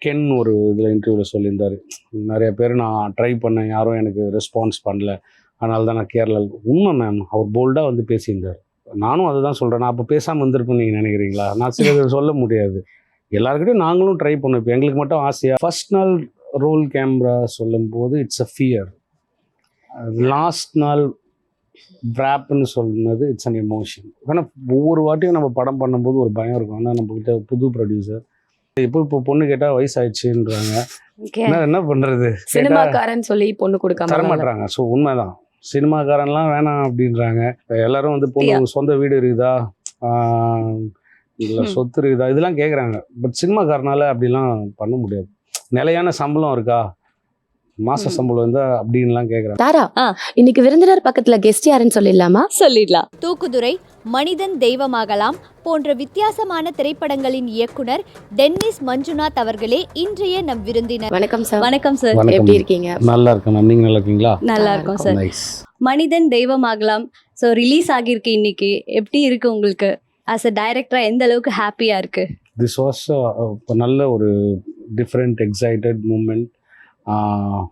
Ken ஒரு இதில் இன்டர்வியூவில் சொல்லியிருந்தார், நிறைய பேர் நான் ட்ரை பண்ணேன், யாரும் எனக்கு ரெஸ்பான்ஸ் பண்ணல, அதனால தான் நான் கேரளாவில். உண்மை மேம், அவர் போல்டாக வந்து பேசியிருந்தார். நானும் அதுதான் சொல்கிறேன். நான் அப்போ பேசாமல் வந்திருப்பேன்னு நீங்கள் நினைக்கிறீங்களா? நான் சில சொல்ல முடியாது. எல்லாருக்கிட்டையும் நாங்களும் ட்ரை பண்ணோம். இப்போ எங்களுக்கு மட்டும் ஆசையாக ஃபர்ஸ்ட் நாள் ரோல் கேமரா சொல்லும்போது இட்ஸ் அ ஃபியர். லாஸ்ட் நாள் வ்ராப்னு சொன்னது இட்ஸ் அன் எமோஷன். ஆனால் ஒவ்வொரு வாட்டியும் நம்ம படம் பண்ணும்போது ஒரு பயம் இருக்கும். ஆனால் நம்மக்கிட்ட புது ப்ரொடியூசர் இப்போ பொண்ணு கேட்டால் வயசாயிடுச்சுன்றாங்க. என்ன பண்ணுறது, சினிமாக்காரன் சொல்லி பொண்ணு கொடுக்க தரமாட்டுறாங்க. ஸோ உண்மைதான், சினிமாக்காரன்லாம் வேணாம் அப்படின்றாங்க. எல்லாரும் வந்து பொண்ணு சொந்த வீடு இருக்குதா, இல்லை சொத்து இருக்குதா, இதெல்லாம் கேட்குறாங்க. பட் சினிமாக்காரனால அப்படிலாம் பண்ண முடியாது. நிலையான சம்பளம் இருக்கா, மாச சம்பளம் இருந்தா அப்படின்லாம் கேட்குறாங்க. தாரா, இன்னைக்கு விருந்தினர் பக்கத்துல கெஸ்ட் யாருன்னு சொல்லிடலாமா? சொல்லிடலாம். தூக்குதுரை, மனிதன் தெய்வமாகலாம் போன்ற வித்தியாசமான திரைப்படங்களின் இயக்குனர் டென்னிஸ் மஞ்சுநாத் அவர்களே இன்றைய நம் விருந்தினர். வணக்கம் சார். வணக்கம் சார், எப்படி இருக்கீங்க? நல்லா இருக்கேன். நீங்க நல்லா இருக்கீங்களா? நல்லா இருக்கும் சார். மனிதன் தெய்வமாகலாம் ஸோ ரிலீஸ் ஆகியிருக்கு இன்னைக்கு. எப்படி இருக்கு உங்களுக்கு ஆஸ் அ டைரக்டரா? எந்த அளவுக்கு ஹாப்பியா இருக்கு? திஸ் வாஸ் நல்ல ஒரு டிஃப்ரெண்ட் எக்ஸைட்டட் மூமெண்ட்.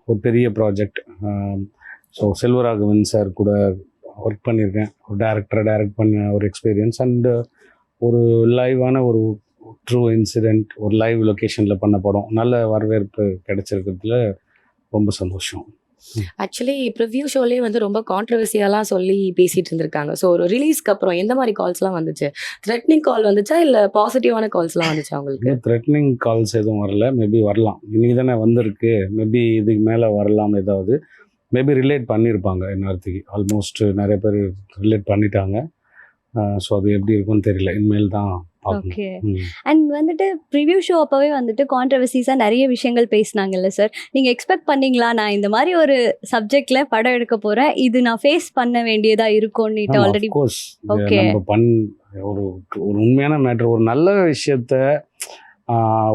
ஒரு பெரிய ப்ராஜெக்ட். ஸோ செல்வராகவன் சார் கூட ஒர்க் பண்ணியிருக்கேன். ஒரு டைரக்ட் பண்ண ஒரு எக்ஸ்பீரியன்ஸ் அண்டு ஒரு லைவான ஒரு ட்ரூ இன்சிடெண்ட், ஒரு லைவ் லொக்கேஷனில் பண்ண படம். நல்ல வரவேற்பு கிடைச்சிருக்கிறதுல ரொம்ப சந்தோஷம். ஆக்சுவலி ப்ரிவ்யூ ஷோலேயே வந்து ரொம்ப கான்ட்ரவர்சியெல்லாம் சொல்லி பேசிட்டு இருந்திருக்காங்க. ஸோ ஒரு ரிலீஸ்க்கு அப்புறம் எந்த மாதிரி கால்ஸ்லாம் வந்துச்சு? த்ரெட்னிங் கால் வந்துச்சா இல்லை பாசிட்டிவான கால்ஸ்லாம் வந்துச்சா உங்களுக்கு? த்ரெட்னிங் கால்ஸ் எதுவும் வரல. மேபி வரலாம், இன்னைக்கு தானே வந்திருக்கு, மேபி இதுக்கு மேலே வரலாம். ஏதாவது மேபி ரிலேட் பண்ணியிருப்பாங்க இன்னொருத்துக்கு. ஆல்மோஸ்ட் நிறைய பேர் ரிலேட் பண்ணிட்டாங்க. ஸோ அது எப்படி இருக்கும்னு தெரியல, இனிமேல் தான். ஓகே. அண்ட் வந்துட்டு ப்ரிவ்யூ ஷோ அப்போவே வந்துட்டு கான்ட்ரவர்சிஸாக நிறைய விஷயங்கள் பேசினாங்கல்ல சார், நீங்கள் எக்ஸ்பெக்ட் பண்ணீங்களா நான் இந்த மாதிரி ஒரு சப்ஜெக்டில் படம் எடுக்க போகிறேன், இது நான் ஃபேஸ் பண்ண வேண்டியதாக இருக்கும்னுட்டு? ஆல்ரெடி ஓகே, ஒரு உண்மையான மேட்ரு, ஒரு நல்ல விஷயத்த,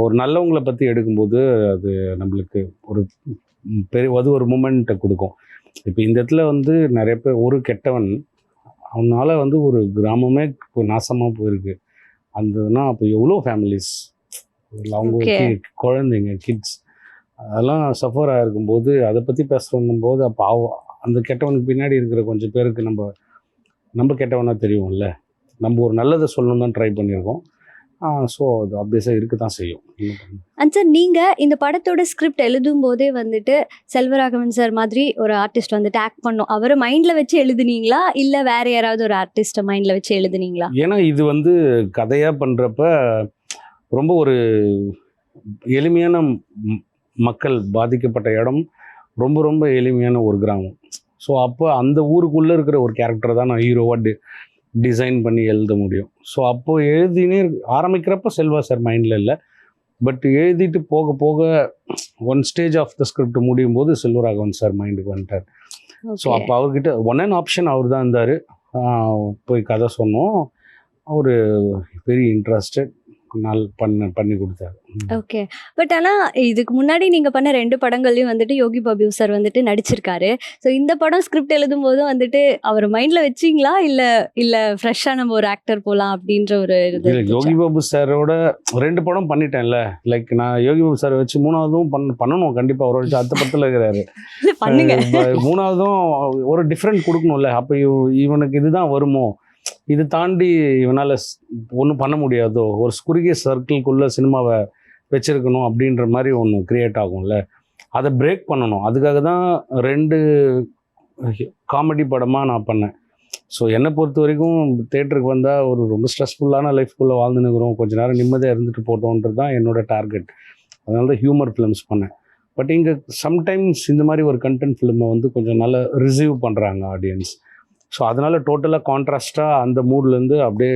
ஒரு நல்லவங்களை பற்றி எடுக்கும்போது அது நம்மளுக்கு ஒரு அது ஒரு மூமெண்ட்டை கொடுக்கும். இப்போ இந்த இடத்துல வந்து நிறைய பேர், ஒரு கெட்டவன் அவனால வந்து ஒரு கிராமமே நாசமாக போயிருக்கு. அந்தனா அப்போ எவ்வளோ ஃபேமிலிஸ், அவங்க குழந்தைங்க, கிட்ஸ் அதெல்லாம் சஃபர் ஆகிருக்கும்போது அதை பற்றி பேசுகிறோம் போது, அப்போ அந்த கெட்டவனுக்கு பின்னாடி இருக்கிற கொஞ்சம் பேருக்கு நம்ம கெட்டவனாக தெரியும்ல. நம்ம ஒரு நல்லதை சொல்லணும் தான் ட்ரை பண்ணியிருக்கோம். ஸோ அது ஆப்வியஸாக இருக்க தான் செய்யும். அண்ட் சார், நீங்கள் இந்த படத்தோட ஸ்கிரிப்ட் எழுதும் போதே வந்துட்டு செல்வராகவன் சார் மாதிரி ஒரு ஆர்டிஸ்ட் வந்துட்டு ஆக்ட் பண்ணோம், அவரை மைண்டில் வச்சு எழுதுனீங்களா இல்லை வேற யாராவது ஒரு ஆர்டிஸ்ட்டை மைண்டில் வச்சு எழுதுனீங்களா? ஏன்னா இது வந்து கதையாக பண்ணுறப்ப ரொம்ப ஒரு எளிமையான மக்கள் பாதிக்கப்பட்ட இடம், ரொம்ப ரொம்ப எளிமையான ஒரு கிராமம். ஸோ அப்போ அந்த ஊருக்குள்ளே இருக்கிற ஒரு கேரக்டர் தான் நான் ஹீரோவாக டிசைன் பண்ணி எழுத முடியும். ஸோ அப்போது எழுதினே ஆரம்பிக்கிறப்ப செல்வா சார் மைண்டில் இல்லை, பட் எழுதிட்டு போக போக one stage of the script முடியும் போது செல்வராகவன் சார் மைண்டுக்கு வந்துட்டார். ஸோ அப்போ அவர்கிட்ட ஒன் அண்ட் ஆப்ஷன் அவர் தான் இருந்தார். போய் கதை சொன்னோம், அவர் வெரி இன்ட்ரெஸ்டட், பண்ணி கொடுத்தாரு. ஓகே. பட் ஆனால் இதுக்கு முன்னாடி நீங்கள் பண்ண 2 படங்கள்லையும் வந்துட்டு யோகி பாபு சார் வந்துட்டு நடிச்சிருக்காரு. ஸோ இந்த படம் ஸ்கிரிப்ட் எழுதும் போதும் வந்துட்டு அவர் மைண்டில் வச்சிங்களா இல்லை ஃப்ரெஷ்ஷாக நம்ம ஒரு ஆக்டர் போகலாம் அப்படின்ற ஒரு இது? யோகி பாபு சாரோட 2 படம் பண்ணிட்டேன்ல, லைக் நான் யோகி பாபு சாரை வச்சு 3வதும் பண்ணணும் கண்டிப்பாக. அவரை வச்சு அடுத்த படத்தில் இருக்கிறாரு, பண்ணுங்க. 3வதும் ஒரு டிஃப்ரெண்ட் கொடுக்கணும்ல. அப்போ இவனுக்கு இதுதான் வருமோ, இது தாண்டி இவனால் ஒன்றும் பண்ண முடியாதோ, ஒரு குறுகிய சர்க்கிள்குள்ளே சினிமாவை வச்சுருக்கணும் அப்படின்ற மாதிரி ஒன்று க்ரியேட் ஆகும்ல, அதை பிரேக் பண்ணணும். அதுக்காக தான் 2 காமெடி படமாக நான் பண்ணேன். ஸோ என்னை பொறுத்த வரைக்கும் தேட்டருக்கு வந்தால் ஒரு ரொம்ப ஸ்ட்ரெஸ்ஃபுல்லான லைஃப்குள்ளே வாழ்ந்துன்னுக்கிறோம், கொஞ்சம் நேரம் நிம்மதியாக இருந்துட்டு போட்டோன்றது தான் என்னோட டார்கெட். அதனால தான் ஹியூமர் ஃபிலிம்ஸ் பண்ணேன். பட் இங்கே சம்டைம்ஸ் இந்த மாதிரி ஒரு கண்டென்ட் ஃபிலிமை வந்து கொஞ்சம் நல்லா ரிசீவ் பண்ணுறாங்க ஆடியன்ஸ். ஸோ அதனால் டோட்டலாக கான்ட்ராஸ்டாக அந்த மூட்லேருந்து அப்படியே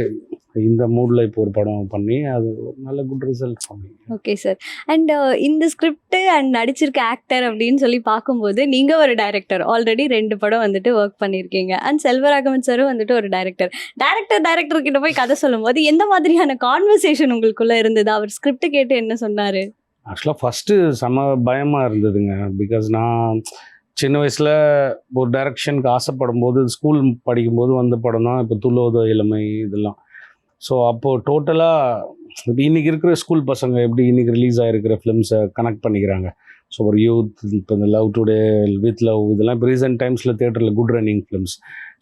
இந்த மூடில் இப்போ ஒரு படம் பண்ணி அது நல்ல குட் ரிசல்ட் பண்ணி. Okay sir. அண்ட் இந்த ஸ்கிரிப்ட் அண்ட் நடிச்சிருக்க ஆக்டர் அப்படின்னு சொல்லி பார்க்கும்போது நீங்கள் ஒரு டைரக்டர், ஆல்ரெடி 2 படம் வந்துட்டு ஒர்க் பண்ணியிருக்கீங்க. அண்ட் செல்வராகவன் சாரும் வந்துட்டு ஒரு டைரக்டர் கிட்ட போய் கதை சொல்லும் போது எந்த மாதிரியான கான்வர்சேஷன் உங்களுக்குள்ளே இருந்தது? அவர் ஸ்கிரிப்ட் கேட்டு என்ன சொன்னார்? ஆக்சுவலாக ஃபஸ்ட்டு செம பயமாக இருந்ததுங்க. பிகாஸ் நான் சின்ன வயசில் ஒரு டைரக்ஷனுக்கு ஆசைப்படும் போது, ஸ்கூல் படிக்கும்போது வந்த படம் தான் இப்போ துள்ளோதோ இளமை இதெல்லாம். ஸோ அப்போது டோட்டலாக இப்போ இன்றைக்கி இருக்கிற ஸ்கூல் பசங்க எப்படி இன்றைக்கி ரிலீஸ் ஆகிருக்கிற ஃபிலிம்ஸை கனெக்ட் பண்ணிக்கிறாங்க. ஸோ ஒரு யூத் இப்போ இந்த லவ் டுடே, வித் லவ், இதெல்லாம் இப்போ ரீசெண்ட் டைம்ஸில் தேட்டரில் குட் ரன்னிங் ஃபிலிம்ஸ்.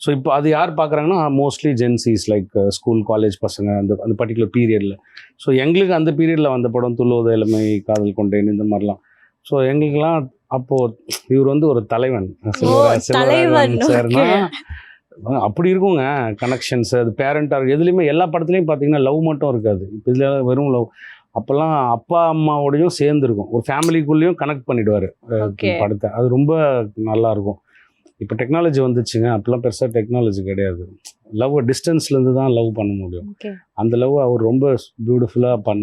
ஸோ இப்போ அது யார் பார்க்குறாங்கன்னா mostly Gen Zs, like school college பசங்க அந்த பர்டிகுலர் பீரியடில். ஸோ எங்களுக்கு அந்த பீரியடில் வந்த படம் துள்ளுவது இளமை, காதல் கொண்டேன், இந்த மாதிரிலாம். ஸோ எங்களுக்கெல்லாம் அப்போது இவர் வந்து ஒரு தலைவன் தலைவன் சார்னா அப்படி இருக்குங்க கனெக்ஷன்ஸ். அது பேரண்டாக எதுலேயுமே எல்லா படத்துலையும் பார்த்தீங்கன்னா லவ் மட்டும் இருக்காது. இப்போ இதில் வெறும் லவ். அப்போல்லாம் அப்பா அம்மாவோடையும் சேர்ந்துருக்கும், ஒரு ஃபேமிலிக்குள்ளேயும் கனெக்ட் பண்ணிவிடுவார் படத்தை. அது ரொம்ப நல்லாயிருக்கும். இப்போ டெக்னாலஜி வந்துச்சுங்க, அப்போல்லாம் பெருசாக டெக்னாலஜி கிடையாது. லவ் டிஸ்டன்ஸ்லேருந்து தான் லவ் பண்ண முடியும். அந்த லவ் அவர் ரொம்ப பியூட்டிஃபுல்லாக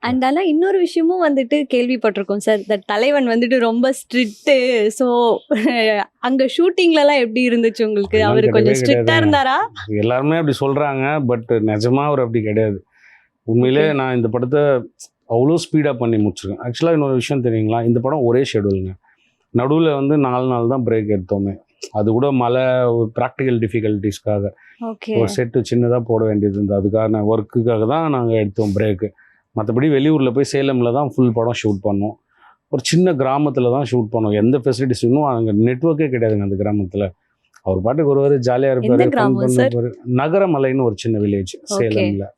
அண்ட் ஆனால் இன்னொரு விஷயமும் வந்துட்டு கேள்விப்பட்டிருக்கோம் சார், இந்த தலைவன் வந்துட்டு ரொம்ப ஸ்ட்ரிக்ட்டு. ஸோ அங்கே ஷூட்டிங்லலாம் எப்படி இருந்துச்சு உங்களுக்கு? அவர் கொஞ்சம் ஸ்ட்ரிக்டாக இருந்தாரா? எல்லாருமே அப்படி சொல்கிறாங்க, பட் நிஜமாக அவர் அப்படி கிடையாது. உண்மையிலே நான் இந்த படத்தை அவ்வளோ ஸ்பீடாக பண்ணி முடிச்சிருக்கேன். ஆக்சுவலாக இன்னொரு விஷயம் தெரியுங்களா, இந்த படம் ஒரே ஷெடியூலுங்க. நடுவில் வந்து 4 நாள் தான் பிரேக் எடுத்தோமே. அது கூட மழை, ப்ராக்டிக்கல் டிஃபிகல்ட்டிஸ்க்காக ஒரு செட்டு சின்னதாக போட வேண்டியது இருந்தது. அதுக்கான ஒர்க்குக்காக தான் நாங்கள் எடுத்தோம் பிரேக்கு. மற்றபடி வெளியூரில் போய் சேலமில் தான் ஃபுல் படம் ஷூட் பண்ணோம். ஒரு சின்ன கிராமத்தில் தான் ஷூட் பண்ணோம். எந்த ஃபெசிலிட்டிஸ் இன்னும் அங்கே நெட்ஒர்க்கே கிடையாதுங்க அந்த கிராமத்தில். அவர் பாட்டுக்கு ஒருவர் ஜாலியாக இருப்பார். நகரமலைன்னு ஒரு சின்ன வில்லேஜ் சேலமில்.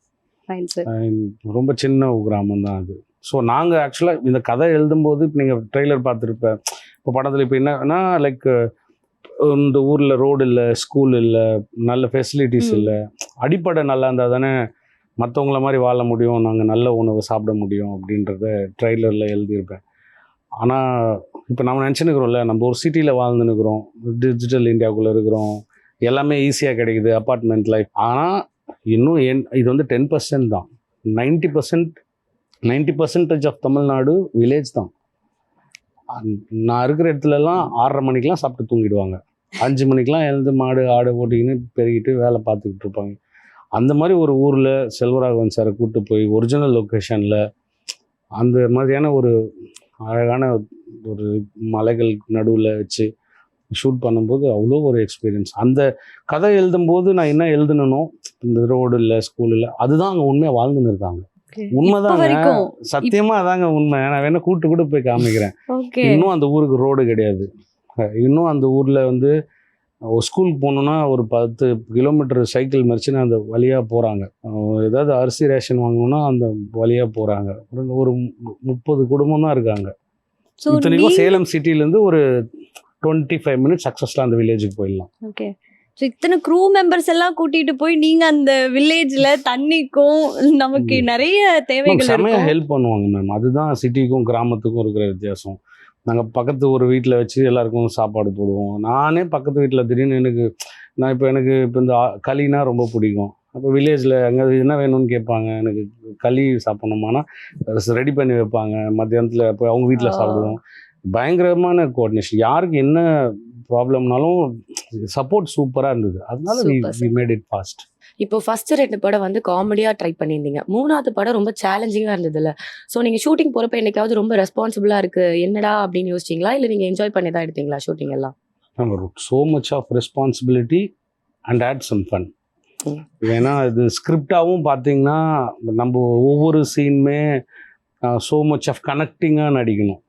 ரொம்ப சின்ன கிராமம் தான் அது. ஸோ நாங்கள் ஆக்சுவலாக இந்த கதை எழுதும்போது இப்போ நீங்கள் ட்ரெய்லர் பார்த்துருப்பேன். இப்போ படத்தில் இப்போ என்னன்னா, லைக் இந்த ஊரில் ரோடு இல்லை, ஸ்கூல் இல்லை, நல்ல ஃபெசிலிட்டிஸ் இல்லை. அடிப்படை நல்லா இருந்தால் தானே மற்றவங்கள மாதிரி வாழ முடியும், நாங்கள் நல்ல உணவு சாப்பிட முடியும் அப்படின்றத ட்ரெய்லரில் எழுதியிருப்பேன். ஆனால் இப்போ நம்ம நினச்சினுக்கிறோம்ல, நம்ம ஒரு சிட்டியில் வாழ்ந்துன்னுக்குறோம், டிஜிட்டல் இந்தியாவுக்குள்ளே இருக்கிறோம், எல்லாமே ஈஸியாக கிடைக்குது, அப்பார்ட்மெண்ட் லைஃப். ஆனால் இன்னும் இது வந்து 10% தான். 90% ஆஃப் தமிழ்நாடு வில்லேஜ் தான். நான் இருக்கிற இடத்துலலாம் 6:30 மணிக்கெலாம் சாப்பிட்டு தூங்கிடுவாங்க. 5 மணிக்கெலாம் எழுந்து மாடு ஆடு ஓட்டிக்கின்னு பெருகிட்டு வேலை பார்த்துக்கிட்டு இருப்பாங்க. அந்த மாதிரி ஒரு ஊரில் செல்வராகவன் சாரை கூப்பிட்டு போய் ஒரிஜினல் லொக்கேஷனில் அந்த மாதிரியான ஒரு அழகான ஒரு மலைகள் நடுவில் வச்சு ஷூட் பண்ணும்போது அவ்வளோ ஒரு எக்ஸ்பீரியன்ஸ். அந்த கதை எழுதும்போது நான் என்ன எழுதணுனோ, இந்த ரோடு இல்லை, ஸ்கூல் இல்லை, அதுதான் அங்கே உண்மையாக வாழ்ந்துன்னு இருக்காங்க. உண்மைதாங்க, சத்தியமா அதாங்க உண்மை. நான் வேணா கூட்டு கூட போய் காமிக்கிறேன். இன்னும் அந்த ஊருக்கு ரோடு கிடையாது. இன்னும் அந்த ஊர்ல வந்து ஒரு ஸ்கூலுக்கு போகணுன்னா ஒரு 10 கிலோமீட்டர் சைக்கிள் மறிச்சுன்னு அந்த வழியா போறாங்க. ஏதாவது அரிசி ரேஷன் வாங்கணும்னா அந்த வழியா போறாங்க. ஒரு 30 குடும்பம் தான் இருக்காங்க. இத்தனைக்கும் சேலம் சிட்டிலேருந்து ஒரு 25 மினிட்ஸ் சக்ஸஸ்லாம் அந்த வில்லேஜுக்கு போயிடலாம். ஓகே. ஸோ இத்தனை க்ரூ மெம்பர்ஸ் எல்லாம் கூட்டிட்டு போய் நீங்கள் அந்த வில்லேஜில் தண்ணிக்கும் நமக்கு நிறைய தேவைகள் செமையாக ஹெல்ப் பண்ணுவாங்க மேம். அதுதான் சிட்டிக்கும் கிராமத்துக்கும் இருக்கிற வித்தியாசம். நாங்கள் பக்கத்து ஒரு வீட்டில் வச்சு எல்லாருக்கும் சாப்பாடு போடுவோம். நானே பக்கத்து வீட்டில் திடீர்னு எனக்கு இப்போ இந்த களினா ரொம்ப பிடிக்கும். அப்போ வில்லேஜில் அங்கே என்ன வேணும்னு கேட்பாங்க. எனக்கு களி சாப்பிட்ணுமானா ரெடி பண்ணி வைப்பாங்க. மத்தியானத்தில் போய் அவங்க வீட்டில் சாப்பிடுவோம். பயங்கரமான கோஆர்டினேஷன். யாருக்கு என்ன ப்ராப்ளம்னாலும் சப்போர்ட் சூப்பராக இருந்தது. அதனால we made it fast. இப்போ ஃபர்ஸ்ட் 2 படம் வந்து காமெடியாக ட்ரை பண்ணியிருந்தீங்க. 3வது படம் ரொம்ப சேலஞ்சிங்காக இருந்ததுல்ல. ஸோ நீங்கள் ஷூட்டிங் போகிறப்ப என்னைக்காவது ரொம்ப ரெஸ்பான்சிபிளாக இருக்குது என்னடா அப்படின்னு யோசிச்சிங்களா, இல்லை நீங்கள் என்ஜாய் பண்ணி தான் எடுத்தீங்களா ஷூட்டிங் எல்லாம்? So much of responsibility and add some fun. ஏன்னா இது ஸ்கிரிப்டாகவும் பார்த்தீங்கன்னா நம்ம ஒவ்வொரு சீனுமே ஸோ மச் ஆஃப் கனெக்டிங்காக நடிக்கணும்.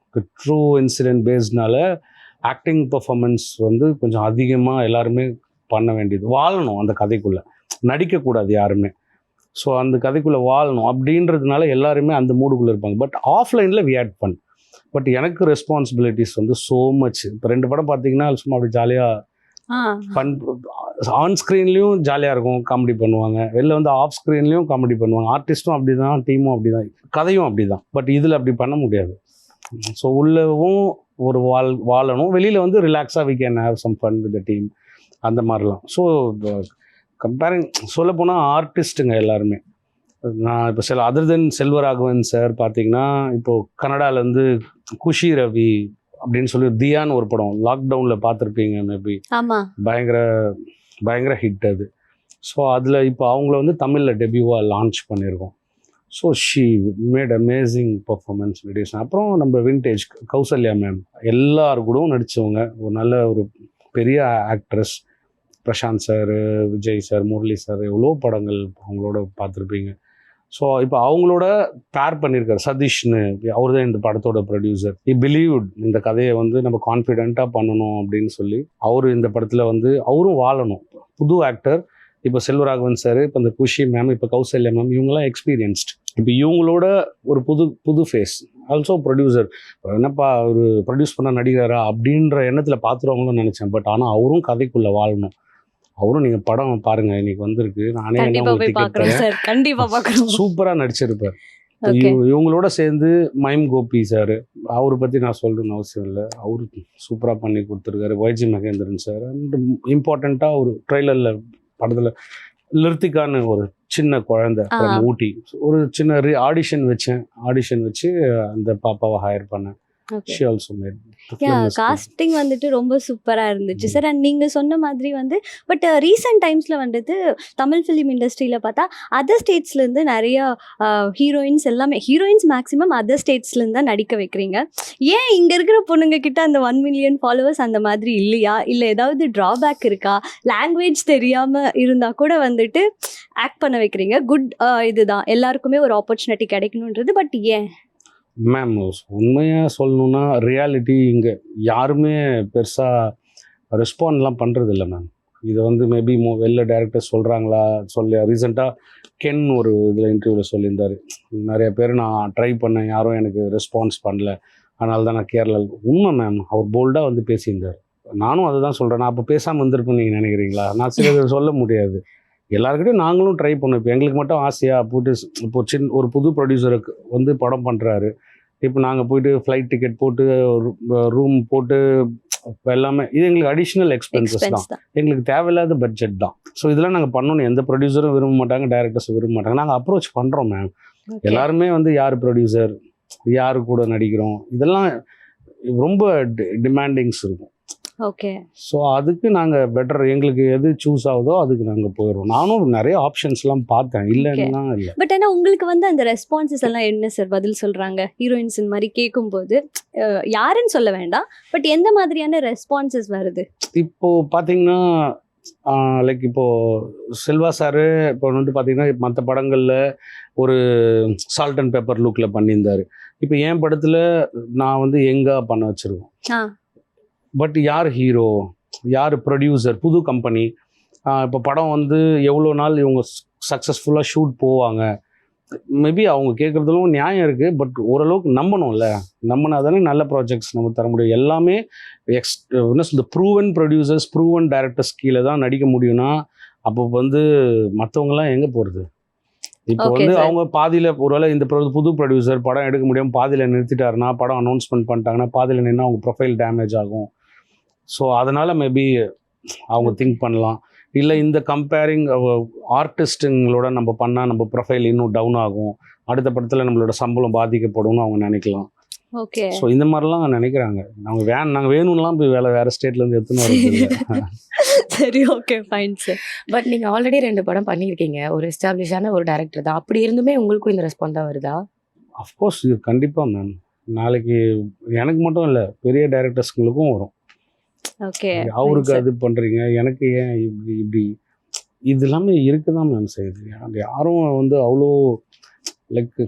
ட்ரூ இன்சிடென்ட் பேஸ்னால ஆக்டிங் பர்ஃபார்மன்ஸ் வந்து கொஞ்சம் அதிகமாக எல்லாருமே பண்ண வேண்டியது. வாழணும் அந்த கதைக்குள்ளே, நடிக்கக்கூடாது யாருமே. ஸோ அந்த கதைக்குள்ளே வாழணும் அப்படின்றதுனால எல்லாருமே அந்த மூடுக்குள்ளே இருப்பாங்க. பட் ஆஃப்லைனில் வி ஹேட் ஃபன். பட் எனக்கு ரெஸ்பான்சிபிலிட்டிஸ் வந்து ஸோ மச். இப்போ 2 படம் பார்த்தீங்கன்னா சும்மா அப்படி ஜாலியாக ஃபன், ஆன் ஸ்க்ரீன்லேயும் ஜாலியாக இருக்கும், காமெடி பண்ணுவாங்க. வெளில வந்து ஆஃப் ஸ்க்ரீன்லேயும் காமெடி பண்ணுவாங்க. ஆர்டிஸ்ட்டும் அப்படி தான், டீமும் அப்படி தான், கதையும் அப்படி தான். பட் இதில் அப்படி பண்ண முடியாது. ஸோ உள்ளவும் ஒரு வாழணும், வெளியில் வந்து ரிலாக்ஸாக we can have some fun with the team, அந்த மாதிரிலாம். ஸோ கம்பேரிங் சொல்லப்போனால் ஆர்டிஸ்ட்டுங்க எல்லாருமே. நான் இப்போ அதர் தென் செல்வராகவன் சார் பார்த்தீங்கன்னா, இப்போது கன்னடாவிலேருந்து குஷி ரவி அப்படின்னு சொல்லி தியான்னு ஒரு படம் லாக்டவுனில் பார்த்துருப்பீங்க மேபி. பயங்கர ஹிட் அது. ஸோ அதில் இப்போ அவங்கள வந்து தமிழில் டெபியூவாக லான்ச் பண்ணியிருக்கோம். So she mat amazing performance meditation. அப்புறம் நம்ம வின்டேஜ் கௌசல்யா மேம் எல்லாரு கூடவும் நடித்தவங்க, ஒரு நல்ல ஒரு பெரிய actress. Prashanth sir, Vijay sir, Murali sir, எவ்வளோ படங்கள் அவங்களோட பார்த்துருப்பீங்க. ஸோ இப்போ அவங்களோட பேர் பண்ணியிருக்காரு சதீஷ்னு, அவர் தான் இந்த படத்தோட ப்ரொடியூசர். he believed இந்த கதையை வந்து நம்ம கான்ஃபிடென்ட்டாக பண்ணணும் அப்படின்னு சொல்லி அவரு இந்த படத்தில் வந்து அவரும் வாழணும். புது ஆக்டர், இப்போ செல்வராகவன் சார், இப்போ இந்த குஷி மேம், இப்போ கௌசல்யா மேம், இவங்கெல்லாம் எக்ஸ்பீரியன்ஸ்ட். இப்போ இவங்களோட ஒரு புது ஃபேஸ், ஆல்சோ ப்ரொடியூசர். என்னப்பா ஒரு ப்ரொடியூஸ் பண்ண நடிகரா அப்படின்ற எண்ணத்தில் பார்த்துருவாங்களும் நினச்சேன். பட் ஆனால் அவரும் கதைக்குள்ளே வாழணும். அவரும் நீங்கள் படம் பாருங்க, இன்னைக்கு வந்திருக்கு, நானே கண்டிப்பா போய் பார்க்குறோம் சார், கண்டிப்பா பார்க்குறோம். சூப்பராக நடிச்சிருப்பார். Okay. இவங்களோட சேர்ந்து மைம் கோபி சார், அவரை பற்றி நான் சொல்லணும்னு அவசியம் இல்லை, அவரு சூப்பராக பண்ணி கொடுத்துருக்காரு. வைஜி மகேந்திரன் சார், அண்ட் இம்பார்ட்டண்ட்டாக ஒரு ட்ரெய்லரில் படத்தில் லிருத்திகான்னு ஒரு சின்ன குழந்தை from ஊட்டி, ஒரு சின்ன ஆடிஷன் வச்சு அந்த பாப்பாவை ஹையர் பண்ணேன். She also made the film is good. Casting வந்துட்டு ரொம்ப சூப்பராக இருந்துச்சு சார். அண்ட் நீங்கள் சொன்ன மாதிரி வந்து பட் ரீசெண்ட் டைம்ஸில் வந்துட்டு தமிழ் ஃபிலிம் இண்டஸ்ட்ரியில் பார்த்தா அதர் ஸ்டேட்ஸ்லேருந்து நிறையா ஹீரோயின்ஸ் ஹீரோயின்ஸ் மேக்ஸிமம் அதர் ஸ்டேட்ஸ்லேருந்து தான் நடிக்க வைக்கிறீங்க. ஏன் இங்கே இருக்கிற பொண்ணுங்க கிட்ட அந்த 1 மில்லியன் ஃபாலோவர்ஸ் அந்த மாதிரி இல்லையா? இல்லை ஏதாவது ட்ராபேக் இருக்கா? லாங்குவேஜ் தெரியாமல் இருந்தால் கூட வந்துட்டு ஆக்ட் பண்ண வைக்கிறீங்க. குட், இதுதான் எல்லாருக்குமே ஒரு ஆப்பர்ச்சுனிட்டி கிடைக்கணுன்றது. பட் ஏன் மேம் உண்மையாக சொல்லணுன்னா ரியாலிட்டி இங்கே யாருமே பெருசாக ரெஸ்பாண்ட்லாம் பண்ணுறது இல்லை மேம். இது வந்து மேபி வெளில டேரக்டர் சொல்கிறாங்களா ரீசெண்டாக கென் ஒரு இதில் இன்டர்வியூவில் சொல்லியிருந்தார், நிறைய பேர் நான் ட்ரை பண்ணேன், யாரும் எனக்கு ரெஸ்பான்ஸ் பண்ணல, அதனால தான் நான் கேரளாவில். உண்மை மேம், அவர் போல்டாக வந்து பேசியிருந்தார். நானும் அதுதான் சொல்கிறேன். நான் அப்போ பேசாமல் வந்திருப்பேன்னு நீங்கள் நினைக்கிறீங்களா? நான் சில சொல்ல முடியாது. எல்லாருக்கிட்டையும் நாங்களும் ட்ரை பண்ணோம். இப்போ எங்களுக்கு மட்டும் ஆசையாக போட்டு இப்போ ஒரு புது ப்ரொடியூசருக்கு வந்து படம் பண்ணுறாரு. இப்போ நாங்கள் போயிட்டு ஃப்ளைட் டிக்கெட் போட்டு ரூம் போட்டு எல்லாமே இது எங்களுக்கு அடிஷ்னல் எக்ஸ்பென்சஸ் தான். எங்களுக்கு தேவையில்லாத பட்ஜெட் தான். ஸோ இதெல்லாம் நாங்கள் பண்ணணும். எந்த ப்ரொடியூசரும் விரும்ப மாட்டாங்க, டைரக்டர்ஸும் விரும்ப மாட்டாங்க. நாங்கள் அப்ரோச் பண்ணுறோம் மேம். எல்லாருமே வந்து யார் ப்ரொடியூசர், யாரு கூட நடிக்கிறோம், இதெல்லாம் ரொம்ப டிமாண்டிங்ஸ் இருக்கும். ஓகே. ஸோ அதுக்கு நாங்கள் பெட்டர், எங்களுக்கு எது சூஸ் ஆகுதோ அதுக்கு நாங்கள் போயிடுவோம். நானும் நிறைய ஆப்ஷன்ஸ்லாம் பார்த்தேன், இல்லைன்னா இல்லை. பட் ஆனால் உங்களுக்கு வந்து அந்த ரெஸ்பான்சஸ் எல்லாம் என்ன சார் பதில் சொல்கிறாங்க? ஹீரோயின்ஸ் இந்த மாதிரி கேட்கும்போது யாருன்னு சொல்ல வேண்டாம், பட் எந்த மாதிரியான ரெஸ்பான்சஸ் வருது? இப்போது பார்த்தீங்கன்னா லைக் இப்போது செல்வா சாரு இப்போ வந்து பார்த்தீங்கன்னா மற்ற படங்களில் ஒரு சால்ட் அண்ட் பெப்பர் லுக்கில் பண்ணியிருந்தார். இப்போ என் படத்தில் நான் வந்து எங்கே பண்ண வச்சுருக்கோம். பட் யார் ஹீரோ, யார் ப்ரொடியூசர், புது கம்பெனி, இப்போ படம் வந்து எவ்வளோ நாள் இவங்க சக்ஸஸ்ஃபுல்லாக ஷூட் போவாங்க, மேபி அவங்க கேட்குறதுலும் நியாயம் இருக்குது. பட் ஓரளவுக்கு நம்பணும்ல, நம்பினா தானே நல்ல ப்ராஜெக்ட்ஸ் நம்ம தர முடியும். எல்லாமே என்ன சொல்றது, ப்ரூவன் ப்ரொடியூசர்ஸ், ப்ரூவன் டைரக்டர்ஸ் கீழே தான் நடிக்க முடியும்னா அப்போ வந்து மற்றவங்களாம் எங்கே போகிறது? இப்போ வந்து அவங்க பாதியில் ஒருவேளை இந்த புது ப்ரொடியூசர் படம் எடுக்க முடியாமல் பாதியில் நிறுத்திட்டாருன்னா, படம் அனௌன்ஸ்மெண்ட் பண்ணிட்டாங்கன்னா பாதியில் நின்று அவங்க ப்ரொஃபைல் டேமேஜ் ஆகும். ஸோ அதனால் மேபி அவங்க திங்க் பண்ணலாம், இல்லை இந்த கம்பேரிங் ஆர்டிஸ்ட்டுங்களோட நம்ம பண்ணால் நம்ம ப்ரொஃபைல் இன்னும் டவுன் ஆகும், அடுத்த படத்தில் நம்மளோட சம்பளம் பாதிக்கப்படும்னு அவங்க நினைக்கலாம். ஓகே. ஸோ இந்த மாதிரிலாம் நினைக்கிறாங்க. நாங்கள் வேணும்லாம் போய் வேறு ஸ்டேட்லேருந்து எடுத்துன்னு வரது. சரி, ஓகே, ஃபைன் சார். பட் நீங்கள் ஆல்ரெடி 2 படம் பண்ணியிருக்கீங்க, ஒரு எஸ்டாப்ளிஷான ஒரு டைரக்டர் தான். அப்படி இருந்துமே உங்களுக்கும் இந்த ரெஸ்பான்ஸ் தான் வருதா? அஃப்கோர்ஸ் இது கண்டிப்பாக மேம். நாளைக்கு எனக்கு மட்டும் இல்லை, பெரிய டைரக்டர்ஸ்களுக்கும் வரும். ஓகே. அவருக்கு அது பண்ணுறீங்க, எனக்கு ஏன் இப்படி இது எல்லாமே இருக்கு தான் மேம் செய்யுது. யாரும் வந்து அவ்வளோ லைக்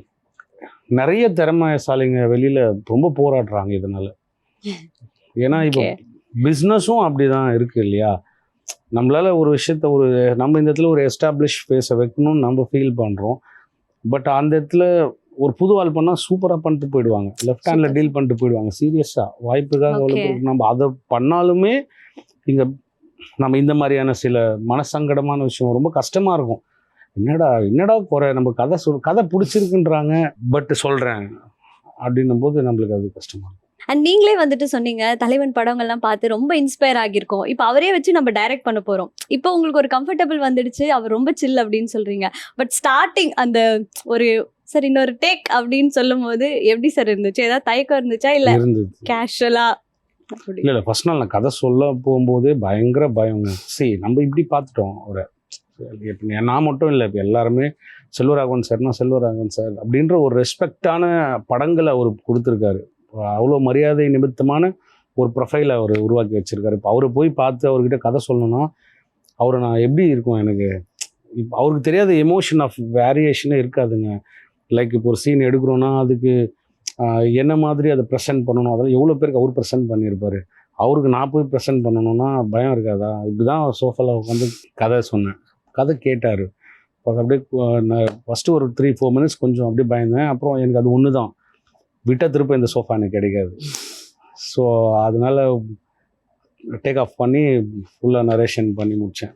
நிறைய திறமைசாலிங்க வெளியில் ரொம்ப போராடுறாங்க இதனால். ஏன்னா இப்போ பிஸ்னஸும் அப்படி தான் இருக்குது இல்லையா? நம்மளால் ஒரு விஷயத்த நம்ம இந்த இடத்துல ஒரு எஸ்டாப்ளிஷ் ஃபேஸை வைக்கணும்னு நம்ம ஃபீல் பண்ணுறோம். பட் அந்த இடத்துல ஒரு புது ஆள் பண்ணால் சூப்பராக பண்ணிட்டு போயிடுவாங்க, லெஃப்ட் ஹேண்டில் டீல் பண்ணிட்டு போயிடுவாங்க. சீரியஸாக வாய்ப்புக்காக நம்ம அதை பண்ணாலுமே இங்கே நம்ம இந்த மாதிரியான சில மனசங்கடமான விஷயம் ரொம்ப கஷ்டமாக இருக்கும். என்னடா குறை, நம்ம கதை பிடிச்சிருக்குன்றாங்க, பட் சொல்கிறேன் அப்படின்னும் போது நம்மளுக்கு அது கஷ்டமாக இருக்கும். அண்ட் நீங்களே வந்துட்டு சொன்னீங்க தலைவன் படங்கள்லாம் பார்த்து ரொம்ப இன்ஸ்பயர் ஆகியிருக்கோம், இப்போ அவரே வச்சு நம்ம டைரக்ட் பண்ண போகிறோம், இப்போ உங்களுக்கு ஒரு கம்ஃபர்டபுள் வந்துடுச்சு, அவர் ரொம்ப சில் அப்படின்னு சொல்கிறீங்க. பட் ஸ்டார்டிங் அந்த ஒரு சார் இன்னொரு டேக் அப்படின்னு சொல்லும் போது எப்படி சார் இருந்துச்சு? ஏதாவது தயக்கம் இருந்துச்சா, இல்லை கேஷுவலா? இல்லை, ஃபர்ஸ்ட் நாள் நான் கதை சொல்ல போகும்போதே பயங்கர பயங்க. சரி, நம்ம இப்படி பார்த்துட்டோம் அவரை, நான் மட்டும் இல்லை, இப்போ எல்லாருமே செல்வராகவன் சார்னா செல்வராகவன் சார் அப்படின்ற ஒரு ரெஸ்பெக்டான படங்களை அவர் கொடுத்துருக்காரு. அவ்வளோ மரியாதை நிமித்தமான ஒரு ப்ரொஃபைலை அவர் உருவாக்கி வச்சுருக்காரு. இப்போ அவரை போய் பார்த்து அவர்கிட்ட கதை சொல்லணும்னா அவரை நான் எப்படி இருக்கும், எனக்கு இப்போ அவருக்கு தெரியாத எமோஷன் ஆஃப் வேரியேஷனே இருக்காதுங்க. லைக் இப்போ ஒரு சீன் எடுக்கிறோன்னா அதுக்கு என்ன மாதிரி அதை ப்ரெசென்ட் பண்ணணும், அதெல்லாம் எவ்வளோ பேருக்கு அவர் ப்ரெசென்ட் பண்ணியிருப்பார். அவருக்கு நான் போய் ப்ரெசென்ட் பண்ணணும்னா பயம் இருக்காதா? இப்படி தான் சோஃபாவில் உட்காந்து கதை சொன்னேன். கதை கேட்டார். அப்படியே நான் ஃபஸ்ட்டு ஒரு 3-4 மினிட்ஸ் கொஞ்சம் அப்படியே பயந்தேன். அப்புறம் எனக்கு அது ஒன்று தான், விட்டால் திரும்ப இந்த சோஃபா எனக்கு கிடைக்காது. ஸோ அதனால் டேக் ஆஃப் பண்ணி ஃபுல்லாக நரேஷன் பண்ணி முடித்தேன்.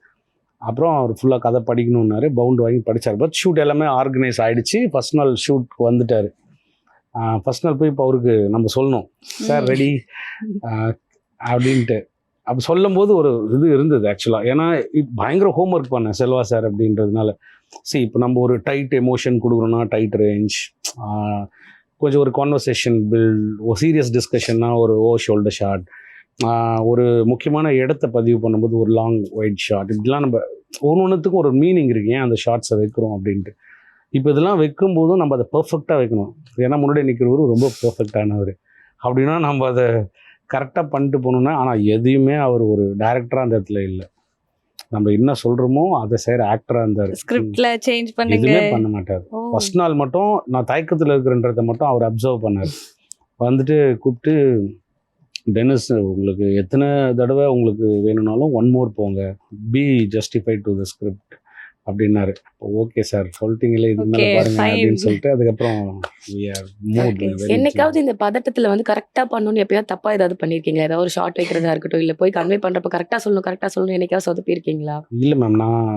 அப்புறம் அவர் ஃபுல்லாக கதை படிக்கணுன்னாரு. பவுண்டு வாங்கி படித்தார். பட் ஷூட் எல்லாமே ஆர்கனைஸ் ஆகிடுச்சு. ஃபஸ்ட் நாள் ஷூட்க்கு வந்துட்டார். ஃபஸ்ட் நாள் போய் இப்போ அவருக்கு நம்ம சொல்லணும், சார் ரெடி அப்படின்ட்டு. அப்போ சொல்லும் போது ஒரு இது இருந்தது ஆக்சுவலாக. ஏன்னா பயங்கர ஹோம்ஒர்க் பண்ணேன் செல்வா சார் அப்படின்றதுனால. இப்போ நம்ம ஒரு டைட் எமோஷன் கொடுக்குறோன்னா டைட் ரேஞ்ச், கொஞ்சம் ஒரு கான்வர்சேஷன் பில்ட், ஒரு சீரியஸ் டிஸ்கஷன்னா ஒரு ஷோல்டர் ஷாட், ஒரு முக்கியமான இடத்த பதிவு பண்ணும்போது ஒரு லாங் ஒயிட் ஷாட், இப்படிலாம் நம்ம ஒன்றுத்துக்கும் ஒரு மீனிங் இருக்கு ஏன் அந்த ஷார்ட்ஸை வைக்கிறோம் அப்படின்ட்டு. இப்போ இதெல்லாம் வைக்கும்போதும் நம்ம அதை பர்ஃபெக்டாக வைக்கணும். ஏன்னா முன்னாடி நிற்கிறவர் ரொம்ப பர்ஃபெக்டானவர். அப்படின்னா நம்ம அதை கரெக்டாக பண்ணிட்டு போகணுன்னா, ஆனால் எதையுமே அவர் ஒரு டைரக்டராக அந்த இடத்துல இல்லை. நம்ம என்ன சொல்கிறோமோ அதை செய்கிற ஆக்டராக இருந்தார். ஸ்கிரிப்ட்ல சேஞ்ச் பண்ணுங்க எதுவுமே பண்ண மாட்டார். ஃபர்ஸ்ட் நாள் மட்டும் நான் தயக்கத்தில் இருக்கிறன்றதை மட்டும் அவர் அப்சர்வ் பண்ணார். வந்துட்டு கூப்பிட்டு, டெனிஸ் உங்களுக்கு எத்தனை தடவை உங்களுக்கு வேணும்னாலும் 1 more போங்க, B justified to the script அப்படின்னாரு. ஓகே சார் சொல்லிட்டீங்களே, இது மேலே பாருங்க அப்படின்னு சொல்லிட்டு அதுக்கப்புறம் என்னைக்காவது இந்த பதட்டத்துல வந்து கரெக்டா பண்ணணும்னு எப்பயாவது தப்பா ஏதாவது பண்ணிருக்கீங்களா? ஏதாவது ஒரு ஷார்ட் வைக்கிறதா இருக்கட்டும், இல்ல போய் கன்வே பண்றப்ப கரெக்டா சொல்லணும் என்னைக்காவது சொதப்பி இருக்கீங்களா? இல்லை மேம், நான்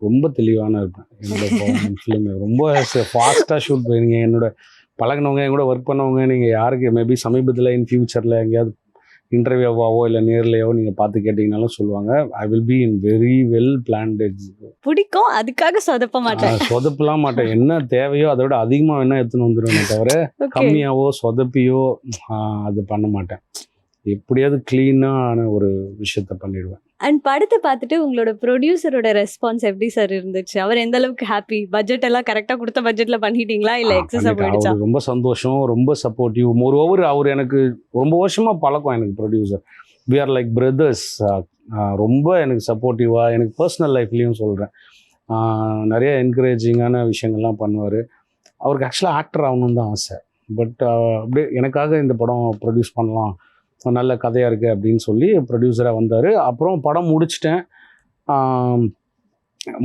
ரொம்ப தெளிவான இருப்பேன். என்னோட ஃபிலிம் ரொம்ப ஃபாஸ்ட்டாக ஷூட் போயிருங்க. என்னோட பழகினவங்க, என் கூட ஒர்க் பண்ணவங்க, நீங்கள் யாருக்கு மேபி சமீபத்தில் இன் ஃபியூச்சரில் எங்கேயாவது இன்டர்வியூவாவோ இல்லை நேர்லையோ நீங்கள் பார்த்து கேட்டிங்கனாலும் சொல்லுவாங்க, I will be in very well planned. பிடிக்கும், அதுக்காக சொதப்ப மாட்டேன். சொதப்பலாம் மாட்டேன். என்ன தேவையோ அதை விட அதிகமாக வேணால் எடுத்துன்னு வந்துடுவேன் தவிர கம்மியாவோ சொதப்பியோ அது பண்ண மாட்டேன். எப்படியாவது க்ளீனான ஒரு விஷயத்த பண்ணிடுவேன். அண்ட் படத்தை பார்த்துட்டு உங்களோட ப்ரொடியூசரோட ரெஸ்பான்ஸ் எப்படி சார் இருந்துச்சு? அவர் எந்த அளவுக்கு ஹாப்பி? பட்ஜெட் எல்லாம் கரெக்டாக கொடுத்த பட்ஜெட்ல பண்ணிட்டீங்களா இல்லை எக்ஸஸாக போயிடுச்சா? ரொம்ப சந்தோஷம், ரொம்ப சப்போர்ட்டிவ். மோரோவர் அவர் எனக்கு ரொம்ப வருஷமாக பழக்கம். எனக்கு producer, we are like brothers. ரொம்ப எனக்கு சப்போர்ட்டிவாக, எனக்கு பர்சனல் லைஃப்லேயும் சொல்கிறேன், நிறைய என்கரேஜிங்கான விஷயங்கள்லாம் பண்ணுவார். அவருக்கு ஆக்சுவலாக ஆக்டர் ஆகணும்னு தான் ஆசை. பட் அப்படியே எனக்காக இந்த படம் ப்ரொடியூஸ் பண்ணலாம், நல்ல கதையாக இருக்குது அப்படின்னு சொல்லி ப்ரொடியூசராக வந்தார். அப்புறம் படம் முடிச்சிட்டேன்.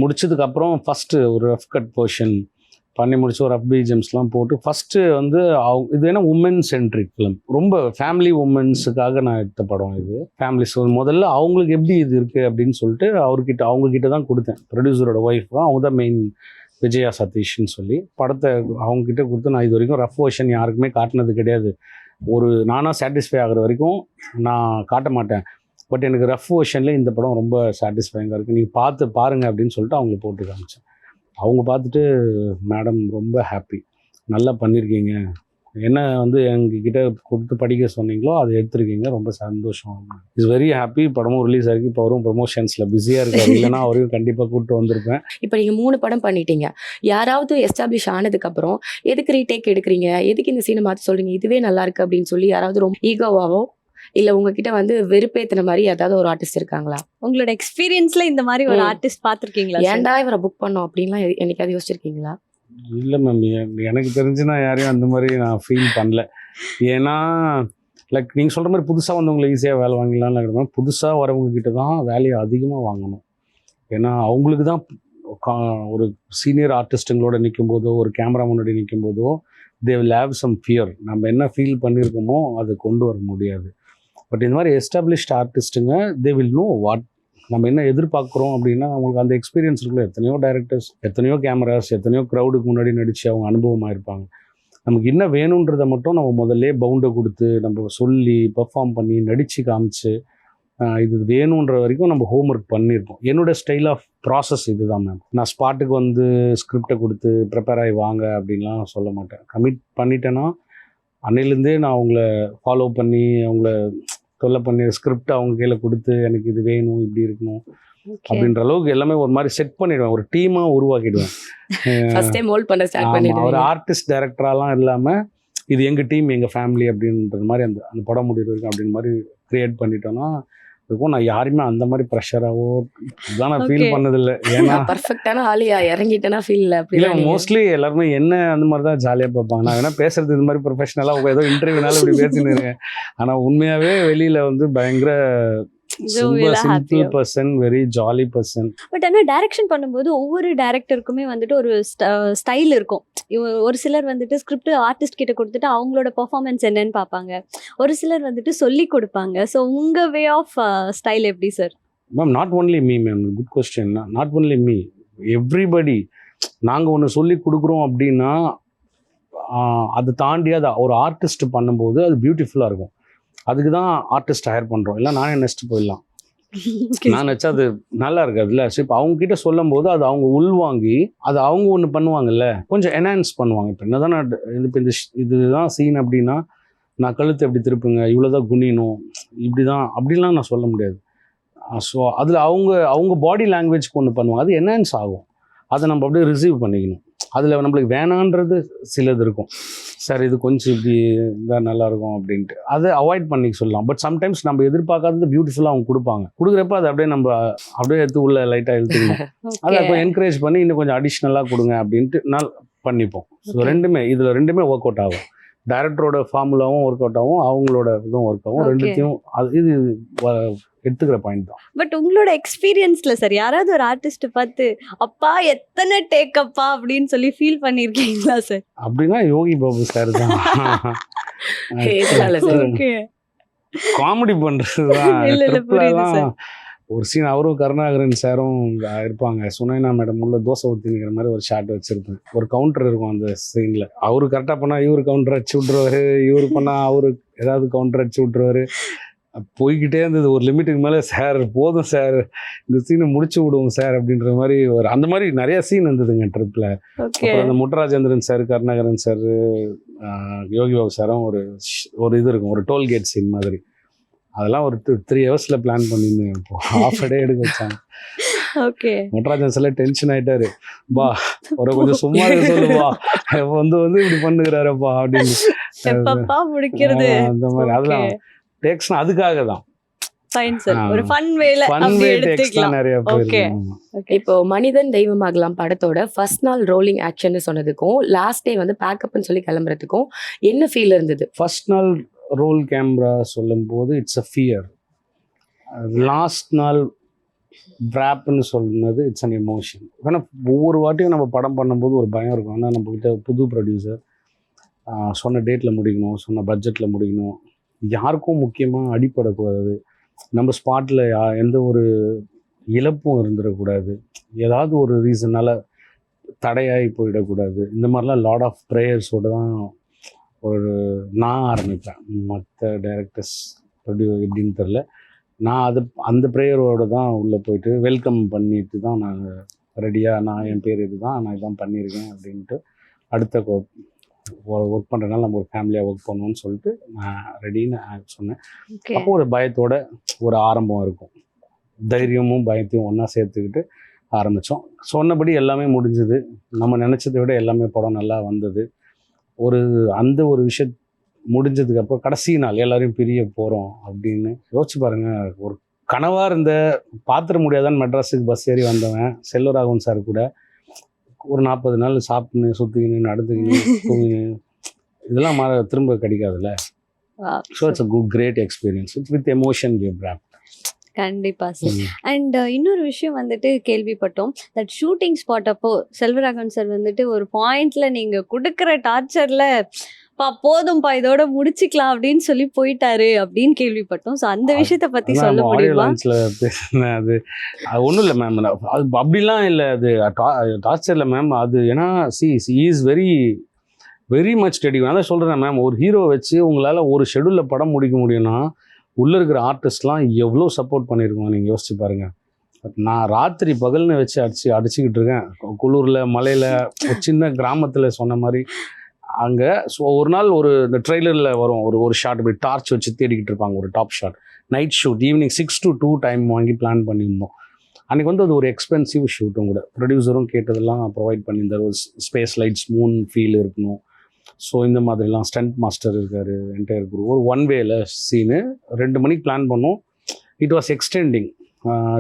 முடிச்சதுக்கப்புறம் ஃபஸ்ட்டு ஒரு ரஃப் கட் போர்ஷன் பண்ணி முடிச்சு ஒரு ரஃப் பிஜிஎம்ஸ்லாம் போட்டு ஃபஸ்ட்டு வந்து இது என்ன உமன் சென்ட்ரிக் ஃபிலிம், ரொம்ப ஃபேமிலி உமன்ஸுக்காக நான் எடுத்த படம் இது. ஃபேமிலிஸ் முதல்ல அவங்களுக்கு எப்படி இது இருக்குது அப்படின்னு சொல்லிட்டு அவங்கக்கிட்ட தான் கொடுத்தேன். ப்ரொடியூசரோட ஒய்ஃப் தான், அவங்க தான் மெயின், விஜயா சதீஷ்ன்னு சொல்லி. படத்தை அவங்கக்கிட்ட கொடுத்து நான் இது வரைக்கும் ரஃப் வெர்ஷன் யாருக்குமே காட்டினது கிடையாது. நானாக சாட்டிஸ்ஃபை ஆகிற வரைக்கும் நான் காட்ட மாட்டேன். பட் எனக்கு ரஃப் வெர்ஷனில் இந்த படம் ரொம்ப சாட்டிஸ்ஃபைங்காக இருக்குது, நீங்கள் பாருங்கள் அப்படின்னு சொல்லிட்டு அவங்களுக்கு போட்டு காமிச்சேன். அவங்க பார்த்துட்டு, மேடம் ரொம்ப ஹாப்பி, நல்லா பண்ணியிருக்கீங்க, என்ன வந்து எங்ககிட்ட கொடுத்து படிக்க சொன்னீங்களோ அதை எடுத்துருக்கீங்க, ரொம்ப சந்தோஷம், இஸ் வெரி ஹாப்பி. படமும் ரிலீஸ் ஆகி இப்போ அவரும் ப்ரொமோஷன்ஸில் பிஸியாக இருக்காரு. இல்லைனா அவரையும் கண்டிப்பாக கூப்பிட்டு வந்திருப்பேன். இப்போ நீங்கள் 3 படம் பண்ணிட்டீங்க. யாராவது எஸ்டாப்ளிஷ் ஆனதுக்கப்புறம் எதுக்கு ரீடேக் எடுக்கிறீங்க, எதுக்கு இந்த சீனை மாற்றி சொல்கிறீங்க, இதுவே நல்லா இருக்கு அப்படின்னு சொல்லி யாராவது ரொம்ப ஈகோவாவோ இல்லை உங்ககிட்ட வந்து வெறுப்பேற்றின மாதிரி ஏதாவது ஒரு ஆர்டிஸ்ட் இருக்காங்களா? உங்களோட எக்ஸ்பீரியன்ஸில் இந்த மாதிரி ஒரு ஆர்டிஸ்ட் பார்த்துருக்கீங்களா? ஏன்டா இவரை புக் பண்ணோம் அப்படின்லாம் என்னைக்காவது யோசிச்சிருக்கீங்களா? இல்லை மேம், எனக்கு தெரிஞ்சு நான் யாரையும் அந்த மாதிரி நான் ஃபீல் பண்ணல. ஏன்னா லைக் நீங்கள் சொல்கிற மாதிரி புதுசாக வந்தவங்களை ஈஸியாக வேலை வாங்கலாம்னு நினைக்கிறேன். புதுசாக வரவங்கக்கிட்ட தான் வேலையை அதிகமாக வாங்கணும். ஏன்னா அவங்களுக்கு தான் ஒரு சீனியர் ஆர்டிஸ்ட்டுங்களோட நிற்கும் போதோ, ஒரு கேமரா முன்னாடி நிற்கும் போதோ, they will have some fear. நம்ம என்ன ஃபீல் பண்ணியிருக்கோமோ அதை கொண்டு வர முடியாது. பட் இந்த மாதிரி எஸ்டாப்ளிஷ்ட் ஆர்டிஸ்ட்டுங்க, தே வில் நோ வாட் நம்ம என்ன எதிர்பார்க்குறோம் அப்படின்னா, அவங்களுக்கு அந்த எக்ஸ்பீரியன்ஸ் இருக்குல்ல. எத்தனையோ டைரக்டர்ஸ், எத்தனையோ கேமராஸ், எத்தனையோ க்ரௌடுக்கு முன்னாடி நடித்து அவங்க அனுபவமாக இருப்பாங்க. நமக்கு என்ன வேணுன்றதை மட்டும் நம்ம முதல்ல பவுண்டை கொடுத்து நம்ம சொல்லி பெர்ஃபார்ம் பண்ணி நடித்து காமிச்சு இது வேணுன்ற வரைக்கும் நம்ம ஹோம்ஒர்க் பண்ணியிருக்கோம். என்னோடய ஸ்டைல் ஆஃப் ப்ராசஸ் இது தான் மேம். நான் ஸ்பாட்டுக்கு வந்து ஸ்கிரிப்டை கொடுத்து ப்ரிப்பேர் ஆகி வாங்க அப்படின்லாம் சொல்ல மாட்டேன். கமிட் பண்ணிட்டேன்னா அன்னையிலேருந்தே நான் அவங்கள ஃபாலோ பண்ணி அவங்கள தொல்லை பண்ணி ஸ்கிரிப்ட் அவங்க கையில் கொடுத்து எனக்கு இது வேணும், இப்படி இருக்கணும் அப்படின்ற அளவுக்கு எல்லாமே ஒரு மாதிரி செட் பண்ணிடுவேன். ஒரு டீமாக உருவாக்கிடுவேன். ஒரு ஆர்டிஸ்ட் டைரக்டராலாம் இல்லாமல் இது எங்கள் டீம், எங்கள் ஃபேமிலி அப்படின்ற மாதிரி அந்த படம் முடிவு இருக்கும் அப்படின்னு மாதிரி க்ரியேட் பண்ணிட்டோன்னா இருக்கும். நான் யாருமே அந்த மாதிரி ப்ரெஷராகவோ இதெல்லாம் நான் ஃபீல் Okay. பண்ணதில்லை. ஏன்னா பர்ஃபெக்டான ஆளியா இறங்கிட்டேனா ஃபீல் இல்லை அப்படி மோஸ்ட்லி எல்லாருமே என்ன அந்த மாதிரி தான் ஜாலியாக பார்ப்பாங்க. நான் வேணா பேசுறது இந்த மாதிரி ப்ரொஃபஷனலாக ஏதோ இன்டர்வியூனால இப்படி பேசின்னு இருக்கேன். ஆனால் உண்மையாகவே வெளியில் வந்து பயங்கர Jovial-ஆ, சிம்பிள் happy-ஆ. Person, very jolly person. But ஆனால் டைரக்ஷன் பண்ணும்போது ஒவ்வொரு டைரக்டருக்குமே வந்துட்டு ஒரு ஸ்டைல் இருக்கும். ஒரு சிலர் வந்துட்டு ஸ்கிரிப்ட் ஆர்டிஸ்ட் கிட்ட கொடுத்துட்டு அவங்களோட பெர்ஃபார்மன்ஸ் என்னன்னு பார்ப்பாங்க. ஒரு சிலர் வந்துட்டு சொல்லி கொடுப்பாங்க. ஸோ உங்க வே ஆஃப் ஸ்டைல் எப்படி sir? Ma'am not only me ma'am, good question. Not only me, everybody. நாங்கள் ஒன்று சொல்லி கொடுக்குறோம் அப்படின்னா அது தாண்டி அதை ஒரு ஆர்டிஸ்ட் பண்ணும்போது அது பியூட்டிஃபுல்லாக இருக்கும். அதுக்கு தான் ஆர்டிஸ்ட் ஹையர் பண்ணுறோம். இல்லை நானே நெக்ஸ்ட் போயிடலாம். நான் நினச்சா அது நல்லா இருக்காதுல்ல. ஸோ இப்போ அவங்க கிட்ட சொல்லும் போது அது அவங்க உள்வாங்கி அது அவங்க ஒன்று பண்ணுவாங்கல்ல, கொஞ்சம் என்ஹான்ஸ் பண்ணுவாங்க. இப்போ என்ன தான் நான் இப்போ இதுதான் சீன் அப்படின்னா நான் கழுத்து எப்படி திருப்புங்க, இவ்வளோதான் குனியணும், இப்படி தான் அப்படிலாம் நான் சொல்ல முடியாது. ஸோ அதில் அவங்க பாடி லாங்குவேஜ்க்கு ஒன்று பண்ணுவாங்க, அது என்ஹான்ஸ் ஆகும். அதை நம்ம அப்படியே ரிசீவ் பண்ணிக்கணும். அதில் நம்மளுக்கு வேணான்றது சிலது இருக்கும். சார் இது கொஞ்சம் இப்படி இருந்தால் நல்லாயிருக்கும் அப்படின்ட்டு அதை அவாய்ட் பண்ணிக்க சொல்லலாம். பட் சம்டைம்ஸ் நம்ம எதிர்பார்க்காதது பியூட்டிஃபுல்லாக அவங்க கொடுப்பாங்க. கொடுக்குறப்ப அதை அப்படியே நம்ம அப்படியே எடுத்து உள்ள லைட்டாக இழுத்துக்கணும். அதை கொஞ்சம் என்கரேஜ் பண்ணி இன்னும் கொஞ்சம் அடிஷ்னலாக கொடுங்க அப்படின்ட்டு நான் பண்ணிப்போம். ஸோ ரெண்டுமே இதில் ரெண்டுமே ஒர்க் அவுட் ஆகும். டைரக்டரோட ஃபார்முலாவும் ஒர்க் அவுட் ஆகும், அவங்களோட இதுவும் ஒர்க் ஆகும். ரெண்டுத்தையும் இது எடுத்துக்கிற பாயிண்ட் தான். பட் உங்களோட எக்ஸ்பீரியன்ஸ்ல சார் யாராவது ஒரு ஆர்டிஸ்ட் பார்த்து அப்பா எத்தனை டேக்கப்பா அப்படின்னு சொல்லி ஃபீல் பண்ணியிருக்கீங்களா சார்? அப்படின்னா யோகி பாபு சார் தான். எதனால சார்? ஓகே. காமெடி பண்ணுறது தான். இல்ல, புரியுது ட்ரிப்லாம் சார். ஒரு சீன் அவரும் கருணாகரன் சாரும் இருப்பாங்க. சுனைனா மேடம் உள்ள தோசை ஊற்றிங்கிற மாதிரி ஒரு ஷாட் வச்சிருப்பேன். ஒரு கவுண்டர் இருக்கும் அந்த சீனில். அவரு கரெக்டாக பண்ணால் இவரு கவுண்டர் அடிச்சு விட்ருவாரு, இவரு பண்ணால் அவரு ஏதாவது கவுண்டர் அடிச்சு விட்ருவாரு. போய்கிட்டே இருந்தது. ஒரு லிமிட்டுக்கு மேலே சார் போதும் சார் இந்த சீனை முடிச்சு விடுவோம் சார் அப்படின்ற மாதிரி ஒரு அந்த மாதிரி நிறைய சீன் இருந்ததுங்க ட்ரிப்பில். ஓகே. அப்புறம் அந்த முட்டராஜேந்திரன் சார், கருணாகரன் சார், யோகி பாபு சாரும் ஒரு இது இருக்கும், ஒரு டோல்கேட் சீன் மாதிரி. அதெல்லாம் ஒரு 3 ஹவர்ஸில் பிளான் பண்ணியிருந்தேன். இப்போ ஹாஃப் டே எடுக்க வச்சாங்க. ஓகே. முட்டராஜன் சார் டென்ஷன் ஆகிட்டாரு. பா ஒரு கொஞ்சம் சும்மா இருக்க சொல்லுவா, வந்து இப்படி பண்ணுகிறாரப்பா அப்படின்னு. எப்பப்பா முடிக்கிறது? அந்த மாதிரி அதெல்லாம் டேக்ஸ்னா அதுக்காக தான். Fine sir. ஒரு ஃபன் வேல அப்படி எடுத்துக்கலாம். நிறைய ஓகே. இப்போ மனிதன் தெய்வமாகலாம் படத்தோட ஃபர்ஸ்ட் நாள் ரோலிங் ஆக்ஷன் சொன்னதுக்கும் லாஸ்ட் டே வந்து பேக்கப்னு சொல்லி கிளம்புறதுக்கும் என்ன ஃபீல் இருந்தது? ஃபர்ஸ்ட் நாள் ரோல் கேமரா சொல்லும் போது இட்ஸ் அ ஃபியர். லாஸ்ட் நாள் ட்ராப்னு சொன்னது இட்ஸ் அன் எமோஷன். ஏன்னா ஒவ்வொரு வாட்டியும் நம்ம படம் பண்ணும்போது ஒரு பயம் இருக்கும். ஆனால் நம்மக்கிட்ட புது ப்ரொடியூசர் சொன்ன டேட்டில் முடிக்கணும், சொன்ன பட்ஜெட்டில் முடிக்கணும், யாருக்கும் முக்கியமாக அடிப்படக்கூடாது, நம்ம ஸ்பாட்டில் எந்த ஒரு இழப்பும் இருந்துடக்கூடாது, ஏதாவது ஒரு ரீசனால் தடையாகி போயிடக்கூடாது. இந்த மாதிரிலாம் லாட் ஆஃப் ப்ரேயர்ஸோடு தான் நான் ஆரம்பிப்பேன். மற்ற டைரக்டர்ஸ் எப்படின்னு தெரில, நான் அந்த ப்ரேயரோடு தான் உள்ளே போயிட்டு வெல்கம் பண்ணிட்டு தான் நாங்கள் ரெடியாக, நான் என் பேர் இது தான், நான் இதான் பண்ணியிருக்கேன் அப்படின்ட்டு அடுத்த ஒர்க் பண்ணுறதுனால நம்ம ஒரு ஃபேமிலியாக ஒர்க் பண்ணுவோன்னு சொல்லிட்டு நான் ரெடின்னு சொன்னேன். அப்போ ஒரு பயத்தோட ஒரு ஆரம்பம் இருக்கும். தைரியமும் பயத்தையும் ஒன்றா சேர்த்துக்கிட்டு ஆரம்பித்தோம். சொன்னபடி எல்லாமே முடிஞ்சுது. நம்ம நினச்சதை விட எல்லாமே படம் நல்லா வந்தது. அந்த ஒரு விஷயம் முடிஞ்சதுக்கப்புறம் கடைசி நாள் எல்லோரையும் பிரிய போகிறோம் அப்படின்னு யோசிச்சு பாருங்கள். ஒரு கனவாக இருந்த பாத்திர முடியாதான்னு மெட்ராஸுக்கு பஸ் ஏறி வந்தவன் செல்வராகவன் சார் கூட ஒரு 40 நாள் சாப்பிட்டுன்னு சுற்றிக்கின்னு நடந்துக்கின்னு தூங்கின்னு இதெல்லாம் திரும்ப கிடைக்காதுல்ல. So it's a great experience with emotion we have. கண்டிப்பா சார். அண்ட் இன்னொரு விஷயம் வந்துட்டு கேள்விப்பட்டோம், தட் ஷூட்டிங் ஸ்பாட் அப்போ செல்வராகவன் சார் வந்துட்டு ஒரு பாயிண்ட்ல நீங்க கொடுக்குற டார்ச்சர்ல போதும்பா இதோட முடிச்சுக்கலாம் அப்படின்னு சொல்லி போயிட்டாரு அப்படின்னு கேள்விப்பட்டோம். ஸோ அந்த விஷயத்த பத்தி சொல்ல முடியுமா? அது ஒன்றும் இல்லை மேம், அது அப்படிலாம் இல்லை, அது டார்ச்சர் இல்லை மேம். அது ஏன்னா is very very much dedicate. அதான் சொல்கிறேன் மேம், ஒரு ஹீரோ வச்சு உங்களால் ஒரு ஷெடியூலில் படம் முடிக்க முடியும்னா உள்ளே இருக்கிற ஆர்டிஸ்ட்லாம் எவ்வளோ சப்போர்ட் பண்ணியிருக்கோம் நீங்கள் யோசிச்சு பாருங்கள். நான் ராத்திரி பகல்னு வச்சு அடிச்சுக்கிட்டு இருக்கேன் குளூரில், மலையில், ஒரு சின்ன கிராமத்தில் சொன்ன மாதிரி அங்கே. ஸோ ஒரு நாள் இந்த ட்ரெய்லரில் வரும் ஒரு ஷாட், இப்படி டார்ச் வச்சு தேடிக்கிட்டு இருப்பாங்க, ஒரு top shot, night shoot, evening 6 to 2 time வாங்கி பிளான் பண்ணியிருந்தோம். அன்றைக்கி அது ஒரு எக்ஸ்பென்சிவ் ஷூட்டும் கூட. ப்ரொடியூசரும் கேட்டதெல்லாம் ப்ரொவைட் பண்ணியிருந்தார். ஒரு ஸ்பேஸ் லைட்ஸ், மூன் ஃபீல் இருக்கணும். ஸோ இந்த மாதிரிலாம் ஸ்டண்ட் மாஸ்டர் இருக்கார், என்டையர் குரூப். ஒரு 1 வேல சீனு 2 மணிக்கு பிளான் பண்ணோம். It was extending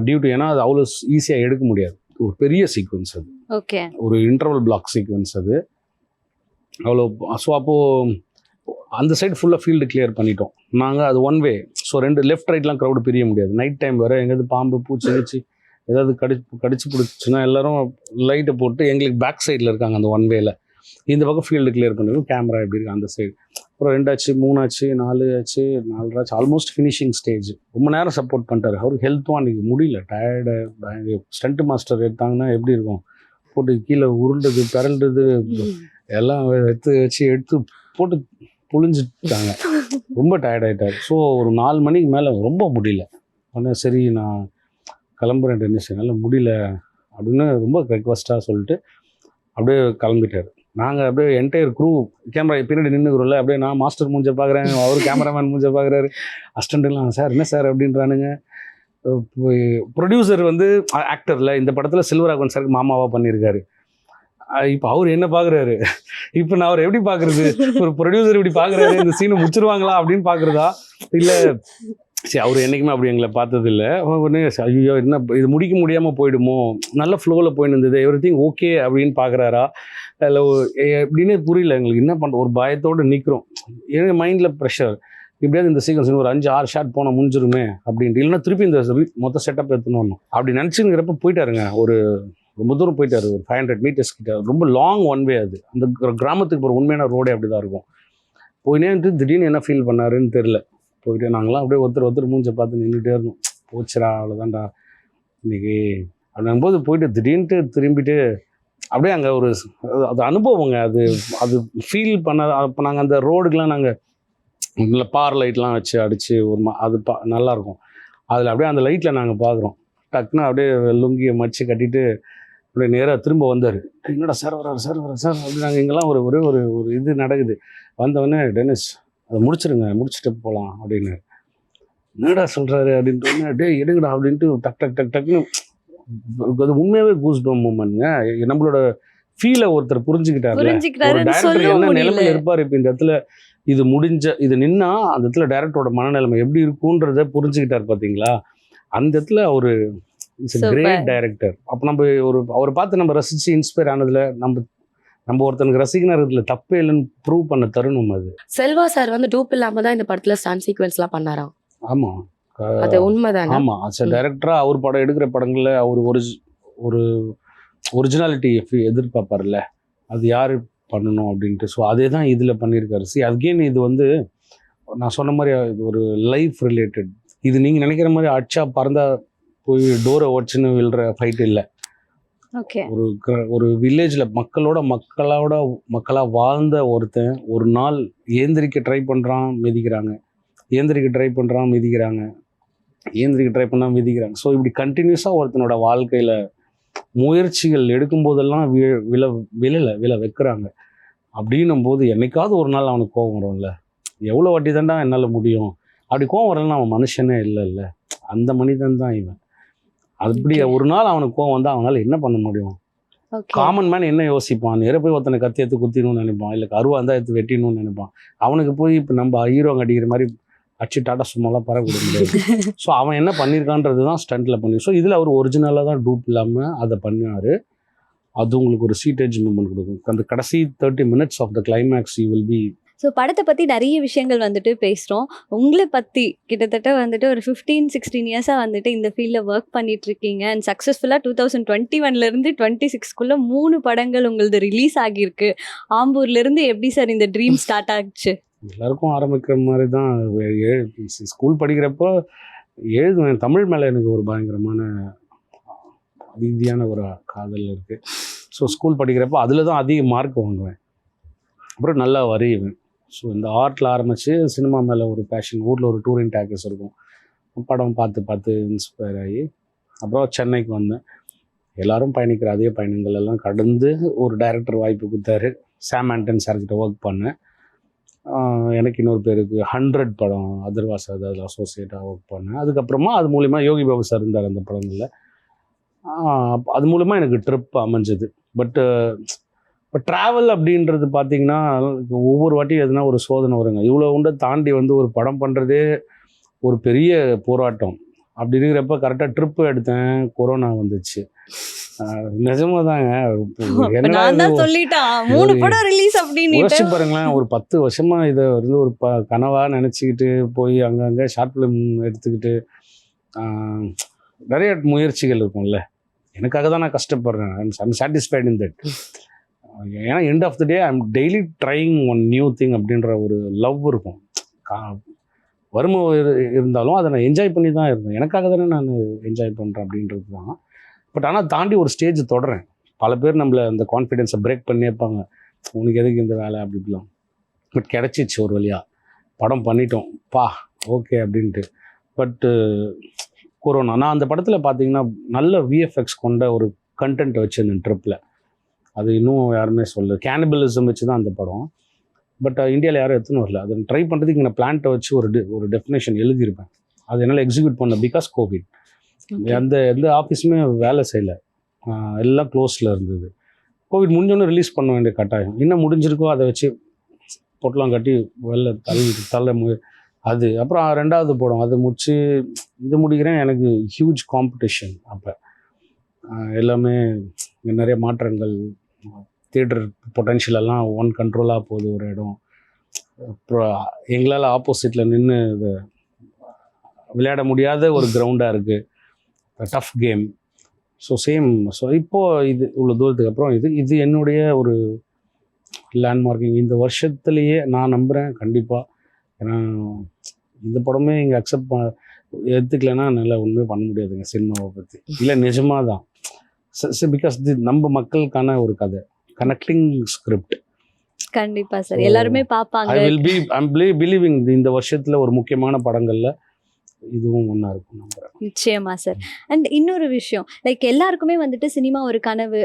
due to, ஏன்னா அது அவ்வளோ ஈஸியாக எடுக்க முடியாது, ஒரு பெரிய சீக்வன்ஸ் அது, ஓகே ஒரு இன்டர்வல் பிளாக் சீக்வன்ஸ் அது அவ்வளோ. ஸோ அப்போது அந்த சைடு ஃபுல்லாக ஃபீல்டு கிளியர் பண்ணிட்டோம் நாங்கள், அது ஒன் வே. ஸோ 2 லெஃப்ட் ரைட்லாம் க்ரௌடு பிரிய முடியாது, நைட் டைம் வேறு, எங்கேயாவது பாம்பு பூச்சி வச்சு ஏதாவது கடிச்சு பிடிச்சுன்னா எல்லாரும் லைட்டை போட்டு எங்களுக்கு பேக் சைடில் இருக்காங்க அந்த ஒன் வேல, இந்த பக்கம் ஃபீல்டு கிளியர் பண்ணிடுவோம், கேமரா எப்படி இருக்குது அந்த சைடு. அப்புறம் 2 ஆச்சு, 3 ஆச்சு, 4 ஆச்சு, 4 ஆச்சு, ஆல்மோஸ்ட் ஃபினிஷிங் ஸ்டேஜ். ரொம்ப நேரம் சப்போர்ட் பண்ணிட்டாரு, அவருக்கு ஹெல்த்தும் அன்றைக்கி முடியல, டயர்டு. ஸ்டண்ட் மாஸ்டர் எடுத்தாங்கன்னா எப்படி இருக்கும், போட்டு கீழே உருண்டது பிறல்றது எல்லாம் எடுத்து போட்டு புழிஞ்சிட்டாங்க, ரொம்ப டயர்ட் ஆகிட்டார். ஸோ ஒரு 4 மணிக்கு மேலே ரொம்ப முடியல, உடனே சரி நான் கிளம்புறேன் டென்னிஸ், என்னால் முடியல அப்படின்னு ரொம்ப ரெக்வஸ்ட்டாக சொல்லிட்டு அப்படியே கிளம்பிட்டார். நாங்கள் அப்படியே என்டையர் க்ரூ கேமரா பின்னாடி நின்றுக்கிறோம்ல, அப்படியே நான் மாஸ்டர் மூஞ்ச பார்க்குறேன், அவர் கேமராமேன் மூஞ்ச பார்க்குறாரு, அசிஸ்டண்ட்லாம் சார் என்ன சார் அப்படின்றானுங்க. ப்ரொடியூசர் வந்து ஆக்டரில் இந்த படத்தில் செல்வராகவன் சாருக்கு மாமாவாக பண்ணியிருக்காரு. இப்போ அவர் என்ன பார்க்குறாரு, இப்போ நான் அவர் எப்படி பார்க்குறது, ஒரு ப்ரொடியூசர் இப்படி பார்க்குறாரு, இந்த சீனை முடிச்சிருவாங்களா அப்படின்னு பார்க்குறதா, இல்லை சரி அவர் என்றைக்குமே அப்படி எங்களை பார்த்ததில்லை. உடனே ஐயோ என்ன இது முடிக்க முடியாமல் போயிடுமோ, நல்ல ஃப்ளோவில் போயின்னு இருந்தது, எவ்ரிதிங் ஓகே அப்படின்னு பார்க்குறாரா இல்லை எப்படின்னு புரியல எங்களுக்கு, என்ன பண்ணுற ஒரு பயத்தோடு நிற்கிறோம். எனக்கு மைண்டில் ப்ரெஷர், இப்படியாவது இந்த சீக்வன்ஸ் ஒரு 5-6 ஷாட் போனால் முடிஞ்சிருமே அப்படின்ட்டு, இல்லைன்னா திருப்பி இந்த மொத்த செட்டப் எடுத்துன்னு வரணும் அப்படி நினச்சிங்கிறப்ப போயிட்டாருங்க. ரொம்ப தூரம் போயிட்டார், ஒரு 500 மீட்டர்ஸ் கிட்ட, ரொம்ப லாங் ஒன் வே அது, அந்த கிராமத்துக்கு போகிற உண்மையான ரோடே அப்படி தான் இருக்கும். போயினேன்ட்டு திடீர்னு என்ன ஃபீல் பண்ணாருன்னு தெரில, போயிட்டு நாங்களாம் அப்படியே ஒருத்தர் மூஞ்சை பார்த்து நின்றுட்டே இருந்தோம். போச்சுடா அவ்வளோதான்டா இன்னைக்கு அப்படிங்கும்போது போயிட்டு திடீர்னுட்டு திரும்பிட்டு அப்படியே அங்கே ஒரு அது அனுபவங்க, அது ஃபீல் பண்ண. அப்போ நாங்கள் அந்த ரோடுக்கெலாம் நாங்கள் இல்லை பார் லைட்லாம் வச்சு அடித்து ஒரு அது நல்லாயிருக்கும். அதில் அப்படியே அந்த லைட்டில் நாங்கள் பார்க்குறோம், டக்குன்னு அப்படியே லுங்கியை மடிச்சு கட்டிட்டு அப்படியே நேராக திரும்ப வந்தார். என்னடா சார் வர்றாரு சார் அப்படி நாங்கள் இங்கெல்லாம் ஒரே ஒரு இது நடக்குது. வந்தவொடனே டென்னிஸ் அதை முடிச்சுட்டு போகலாம் அப்படின்னாரு. என்னடா சொல்கிறாரு அப்படின்ட்டு, டே எடுங்கடா அப்படின்ட்டு டக்குன்னு அது உண்மையாகவே கூஸ் பம் மூமெண்ட்ங்க. நம்மளோட ஃபீலை ஒருத்தர் புரிஞ்சுக்கிட்டாரு. ஒரு டைரக்டர் என்ன நிலைமையில் இருப்பார் இப்போ இந்த இடத்துல, இது நின்னா அந்த இடத்துல டைரக்டரோட மனநிலைமை எப்படி இருக்குன்றத புரிஞ்சுக்கிட்டார் பார்த்தீங்களா. அந்த இடத்துல ஒரு கிரேட் டைரக்டர். அப்போ நம்ம அவரை பார்த்து நம்ம ரசித்து இன்ஸ்பயர் ஆனதில் நம்ம ஒருத்தனுக்கு ரசிகனா இருக்கிறதுல தப்பே இல்லைன்னு ப்ரூவ் பண்ண தருணம் அது. செல்வா சார் வந்து டூப் இல்லாம தான் இந்த படத்துல ஸ்டாண்ட் சீக்வென்ஸ்லாம் பண்ணாராம். ஆமாம், அது உண்மைதானே? ஆமாம், அஸ் அ டைரக்டராக அவர் படம் எடுக்கிற படங்களில் அவர் ஒரு ஒரிஜினாலிட்டி எதிர்பார்ப்பார்ல, அது யார் பண்ணணும் அப்படின்ட்டு. ஸோ அதே தான் இதில் பண்ணியிருக்காரு. அகெயின் இது வந்து நான் சொன்ன மாதிரி இது ஒரு லைஃப் ரிலேட்டட். இது நீங்கள் நினைக்கிற மாதிரி அச்சா பறந்தா போய் டோரை உடச்சுன்னு விழுற ஃபைட் இல்லை. ஒரு வில்லேஜில் மக்களாக வாழ்ந்த ஒருத்தன் ஒரு நாள் ஏந்திரிக்க ட்ரை பண்ணுறான், மிதிக்கிறாங்க, ஏந்திரிக்க ட்ரை பண்ணுறான், மிதிக்கிறாங்க, ஏந்திரிக்க ட்ரை பண்ணால் மிதிக்கிறாங்க. ஸோ இப்படி கண்டினியூஸாக ஒருத்தனோட வாழ்க்கையில் முயற்சிகள் எடுக்கும்போதெல்லாம் விழ வைக்கிறாங்க. அப்படின்னும் போது என்னைக்காவது ஒரு நாள் அவனுக்கு கோபம் வரும்ல, எவ்வளோ வாட்டி தாண்டா என்னால் முடியும், அப்படி கோபம் வரலன்னா அவன் மனுஷனே இல்லைல்ல, அந்த மனிதன் தான் இவன். அப்படி ஒரு நாள் அவனுக்கு கோவம் வந்தால் அவனால் என்ன பண்ண முடியும்? காமன் மேன் என்ன யோசிப்பான்? நேர போய் ஒருத்தனை கத்தி எடுத்து குத்திடணும்னு நினைப்பான், இல்லை அருவா இருந்தால் எடுத்து வெட்டிடணும்னு நினைப்பான். அவனுக்கு போய் இப்போ நம்ம ஹீரோங்க அடிக்கிற மாதிரி அச்சு டாட்டா சும்மாலாம் பரவ முடியாது. ஸோ அவன் என்ன பண்ணியிருக்கான்றது தான் ஸ்டண்ட்டில் பண்ணி. ஸோ இதில் அவர் ஒரிஜினலாக தான் டூப் இல்லாமல் அதை பண்ணார். அது உங்களுக்கு ஒரு சீட்டேஜ் மூமெண்ட் கொடுக்கும். அந்த கடைசி 30 minutes of the climax you will be. So படத்தை பற்றி நிறைய விஷயங்கள் வந்துட்டு பேசுகிறோம். உங்களை பற்றி கிட்டத்தட்ட வந்துட்டு ஒரு 15-16 இயர்ஸாக வந்துட்டு இந்த ஃபீல்டில் ஒர்க் பண்ணிட்டு இருக்கீங்க. அண்ட் சக்ஸஸ்ஃபுல்லாக 2021 26 3 படங்கள் உங்களது ரிலீஸ் ஆகியிருக்கு. ஆம்பூர்லேருந்து எப்படி சார் இந்த ட்ரீம் ஸ்டார்ட் ஆகிடுச்சு? எல்லாருக்கும் ஆரம்பிக்கிற மாதிரி தான். ஸ்கூல் படிக்கிறப்போ எழுதுவேன். தமிழ் மேலே எனக்கு ஒரு பயங்கரமான ரீதியான ஒரு காதல் இருக்குது. ஸோ ஸ்கூல் படிக்கிறப்போ அதில் தான் அதிக மார்க் வாங்குவேன், அப்புறம் நல்லா வரையுவேன். ஸோ இந்த ஆர்ட்டில் ஆரம்பித்து சினிமா மேலே ஒரு பேஷன். ஊரில் ஒரு டூரிங் டேக்கஸ் இருக்கும், படம் பார்த்து இன்ஸ்பயர் ஆகி அப்புறம் சென்னைக்கு வந்தேன். எல்லோரும் பயணிக்கிற அதே பயணங்கள் எல்லாம் கடந்து ஒரு டைரக்டர் வாய்ப்பு கொடுத்தாரு. சாம் ஆண்டன் சார்கிட்ட ஒர்க் பண்ணேன். எனக்கு இன்னொரு பேருக்கு 100 படம் அதர்வாஸ் அதில் அசோசியேட்டாக ஒர்க் பண்ணேன். அதுக்கப்புறமா அது மூலிமா யோகி பாபு சார் இருந்தார் அந்த படங்களில். அது மூலிமா எனக்கு ட்ரிப் அமைஞ்சது. பட் இப்போ ட்ராவல் அப்படின்றது பார்த்திங்கன்னா ஒவ்வொரு வாட்டியும் எதுனா ஒரு சோதனை வருங்க. இவ்வளோ உண்டை தாண்டி வந்து ஒரு படம் பண்ணுறதே ஒரு பெரிய போராட்டம். அப்படி இருக்கிறப்ப கரெக்டாக ட்ரிப்பு எடுத்தேன், கொரோனா வந்துச்சு. நிஜமா தாங்க. நான் தான் சொல்லிட்டேன் 3 படம் ரிலீஸ் அப்படின்னு. யோசிச்சு பாருங்களேன், ஒரு 10 வருஷமா இதை வந்து ஒரு கனவா நினச்சிக்கிட்டு போய் அங்கங்கே ஷார்ட் ஃபிலிம் எடுத்துக்கிட்டு நிறைய முயற்சிகள் இருக்கும்ல. எனக்காக தான் நான் கஷ்டப்படுறேன். I'm satisfied in that. ஏன்னா end of the day I'm daily trying one new thing அப்படின்ற ஒரு லவ் இருக்கும். வறுமை இருந்தாலும் அதை நான் என்ஜாய் பண்ணி தான் இருந்தேன். எனக்காக தானே நான் என்ஜாய் பண்ணுறேன் அப்படின்றது தான். பட் ஆனால் தாண்டி ஒரு ஸ்டேஜ் தொடறேன். பல பேர் நம்மளை அந்த கான்ஃபிடென்ஸை பிரேக் பண்ணி வைப்பாங்க, உனக்கு எதுக்கு இந்த வேலை அப்படிலாம். பட் கிடச்சிச்சு ஒரு வழியாக, படம் பண்ணிட்டோம் ஓகே அப்படின்ட்டு. பட்டு கொரோனா, நான் அந்த படத்தில் பார்த்தீங்கன்னா நல்ல விஎஃப்எக்ஸ் கொண்ட ஒரு கண்டென்ட் வச்சுருந்தேன் ட்ரிப்பில். அது இன்னும் யாருமே சொல்லு, கேனிபலிசம் வச்சு தான் அந்த படம். பட் இந்தியாவில் யாரும் எடுத்துன்னு வரல. அதை ட்ரை பண்ணுறதுக்கு இங்கே பிளான்ட்டை வச்சு ஒரு டெஃபினேஷன் எழுதியிருப்பேன். அது என்னால் எக்ஸிக்யூட் பண்ண பிகாஸ் கோவிட். எந்த ஆஃபீஸுமே வேலை செய்யலை, எல்லாம் க்ளோஸில் இருந்தது. கோவிட் முடிஞ்சோன்னு ரிலீஸ் பண்ண வேண்டிய கட்டாயம். என்ன முடிஞ்சிருக்கோ அதை வச்சு பொட்டலாம் கட்டி வெளில அது. அப்புறம் 2வது படம் அது முடிச்சு இது முடிக்கிறேன். எனக்கு ஹியூஜ் காம்படிஷன். அப்போ எல்லாமே நிறைய மாற்றங்கள், தியேட்டர் பொட்டென்ஷியலெல்லாம் ஒன் கண்ட்ரோலாக போகுது ஒரு இடம். அப்புறம் எங்களால் ஆப்போசிட்டில் நின்று இதை விளையாட முடியாத ஒரு கிரவுண்டாக இருக்குது, டஃப் கேம். ஸோ இப்போது இது இவ்வளோ தூரத்துக்கு அப்புறம் இது என்னுடைய ஒரு லேண்ட்மார்க்கிங் இந்த வருஷத்துலேயே நான் நம்புகிறேன் கண்டிப்பாக. ஏன்னா இந்த படமே இங்கே அக்செப்ட் எடுத்துக்கலைன்னா நல்லா ஒன்றுமே பண்ண முடியாதுங்க சினிமாவை பற்றி. இல்லை நிஜமாக தான். பிகாஸ் நம்ம மக்களுக்கான ஒரு கதை, கனெக்டிங் ஸ்கிரிப்ட். கண்டிப்பா சார், எல்லாருமே பாப்பாங்க. ஐம் பிலீவிங் இந்த வருஷத்துல ஒரு முக்கியமான படங்கள்ல இதுவும் ஒன்றா இருக்கும் நம்புறேன். நிச்சயமா சார். அண்ட் இன்னொரு விஷயம், லைக் எல்லாருக்குமே வந்துட்டு சினிமா ஒரு கனவு,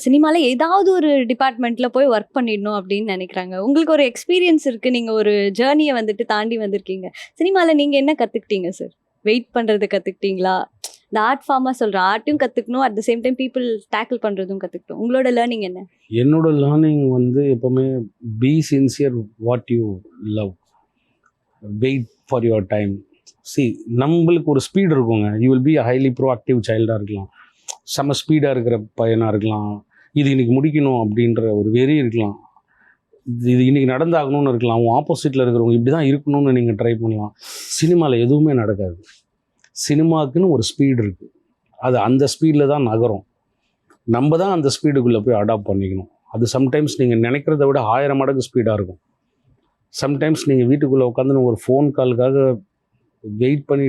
சினிமாவில் ஏதாவது ஒரு டிபார்ட்மெண்ட்டில் போய் ஒர்க் பண்ணிடணும் அப்படின்னு நினைக்கிறாங்க. உங்களுக்கு ஒரு எக்ஸ்பீரியன்ஸ் இருக்குது, நீங்கள் ஒரு ஜேர்னியை வந்துட்டு தாண்டி வந்திருக்கீங்க. சினிமாவில் நீங்கள் என்ன கற்றுக்கிட்டீங்க சார்? வெயிட் பண்ணுறது கற்றுக்கிட்டீங்களா? இந்த ஆர்ட் ஃபார்மாக சொல்கிறேன், ஆர்ட்டையும் கற்றுக்கணும், at the same time people tackle பண்ணுறதும் கற்றுக்கணும். உங்களோட லேர்னிங் என்ன? என்னோட லேர்னிங் வந்து எப்போவுமே be sincere what you love, wait for your time. நம்மளுக்கு ஒரு ஸ்பீடு இருக்குங்க. You will be highly proactive சைல்டாக இருக்கலாம், செம்ம ஸ்பீடாக இருக்கிற பையனாக இருக்கலாம், இது இன்னைக்கு முடிக்கணும் அப்படின்ற ஒரு வெறி இருக்கலாம், இது இன்னைக்கு நடந்தாகணும்னு இருக்கலாம். அவங்க ஆப்போசிட்டில் இருக்கிறவங்க இப்படி தான் இருக்கணும்னு நீங்கள் ட்ரை பண்ணலாம். சினிமாவில் எதுவுமே நடக்காது. சினிமாவுக்குன்னு ஒரு ஸ்பீடு இருக்குது, அது அந்த ஸ்பீடில் தான் நகரும். நம்ம தான் அந்த ஸ்பீடுக்குள்ளே போய் அடாப்ட் பண்ணிக்கணும். அது சம்டைம்ஸ் நீங்கள் நினைக்கிறத விட 1000 மடங்கு ஸ்பீடாக இருக்கும். சம்டைம்ஸ் நீங்கள் வீட்டுக்குள்ளே உட்காந்து ஒரு ஃபோன் காலுக்காக வெயிட் பண்ணி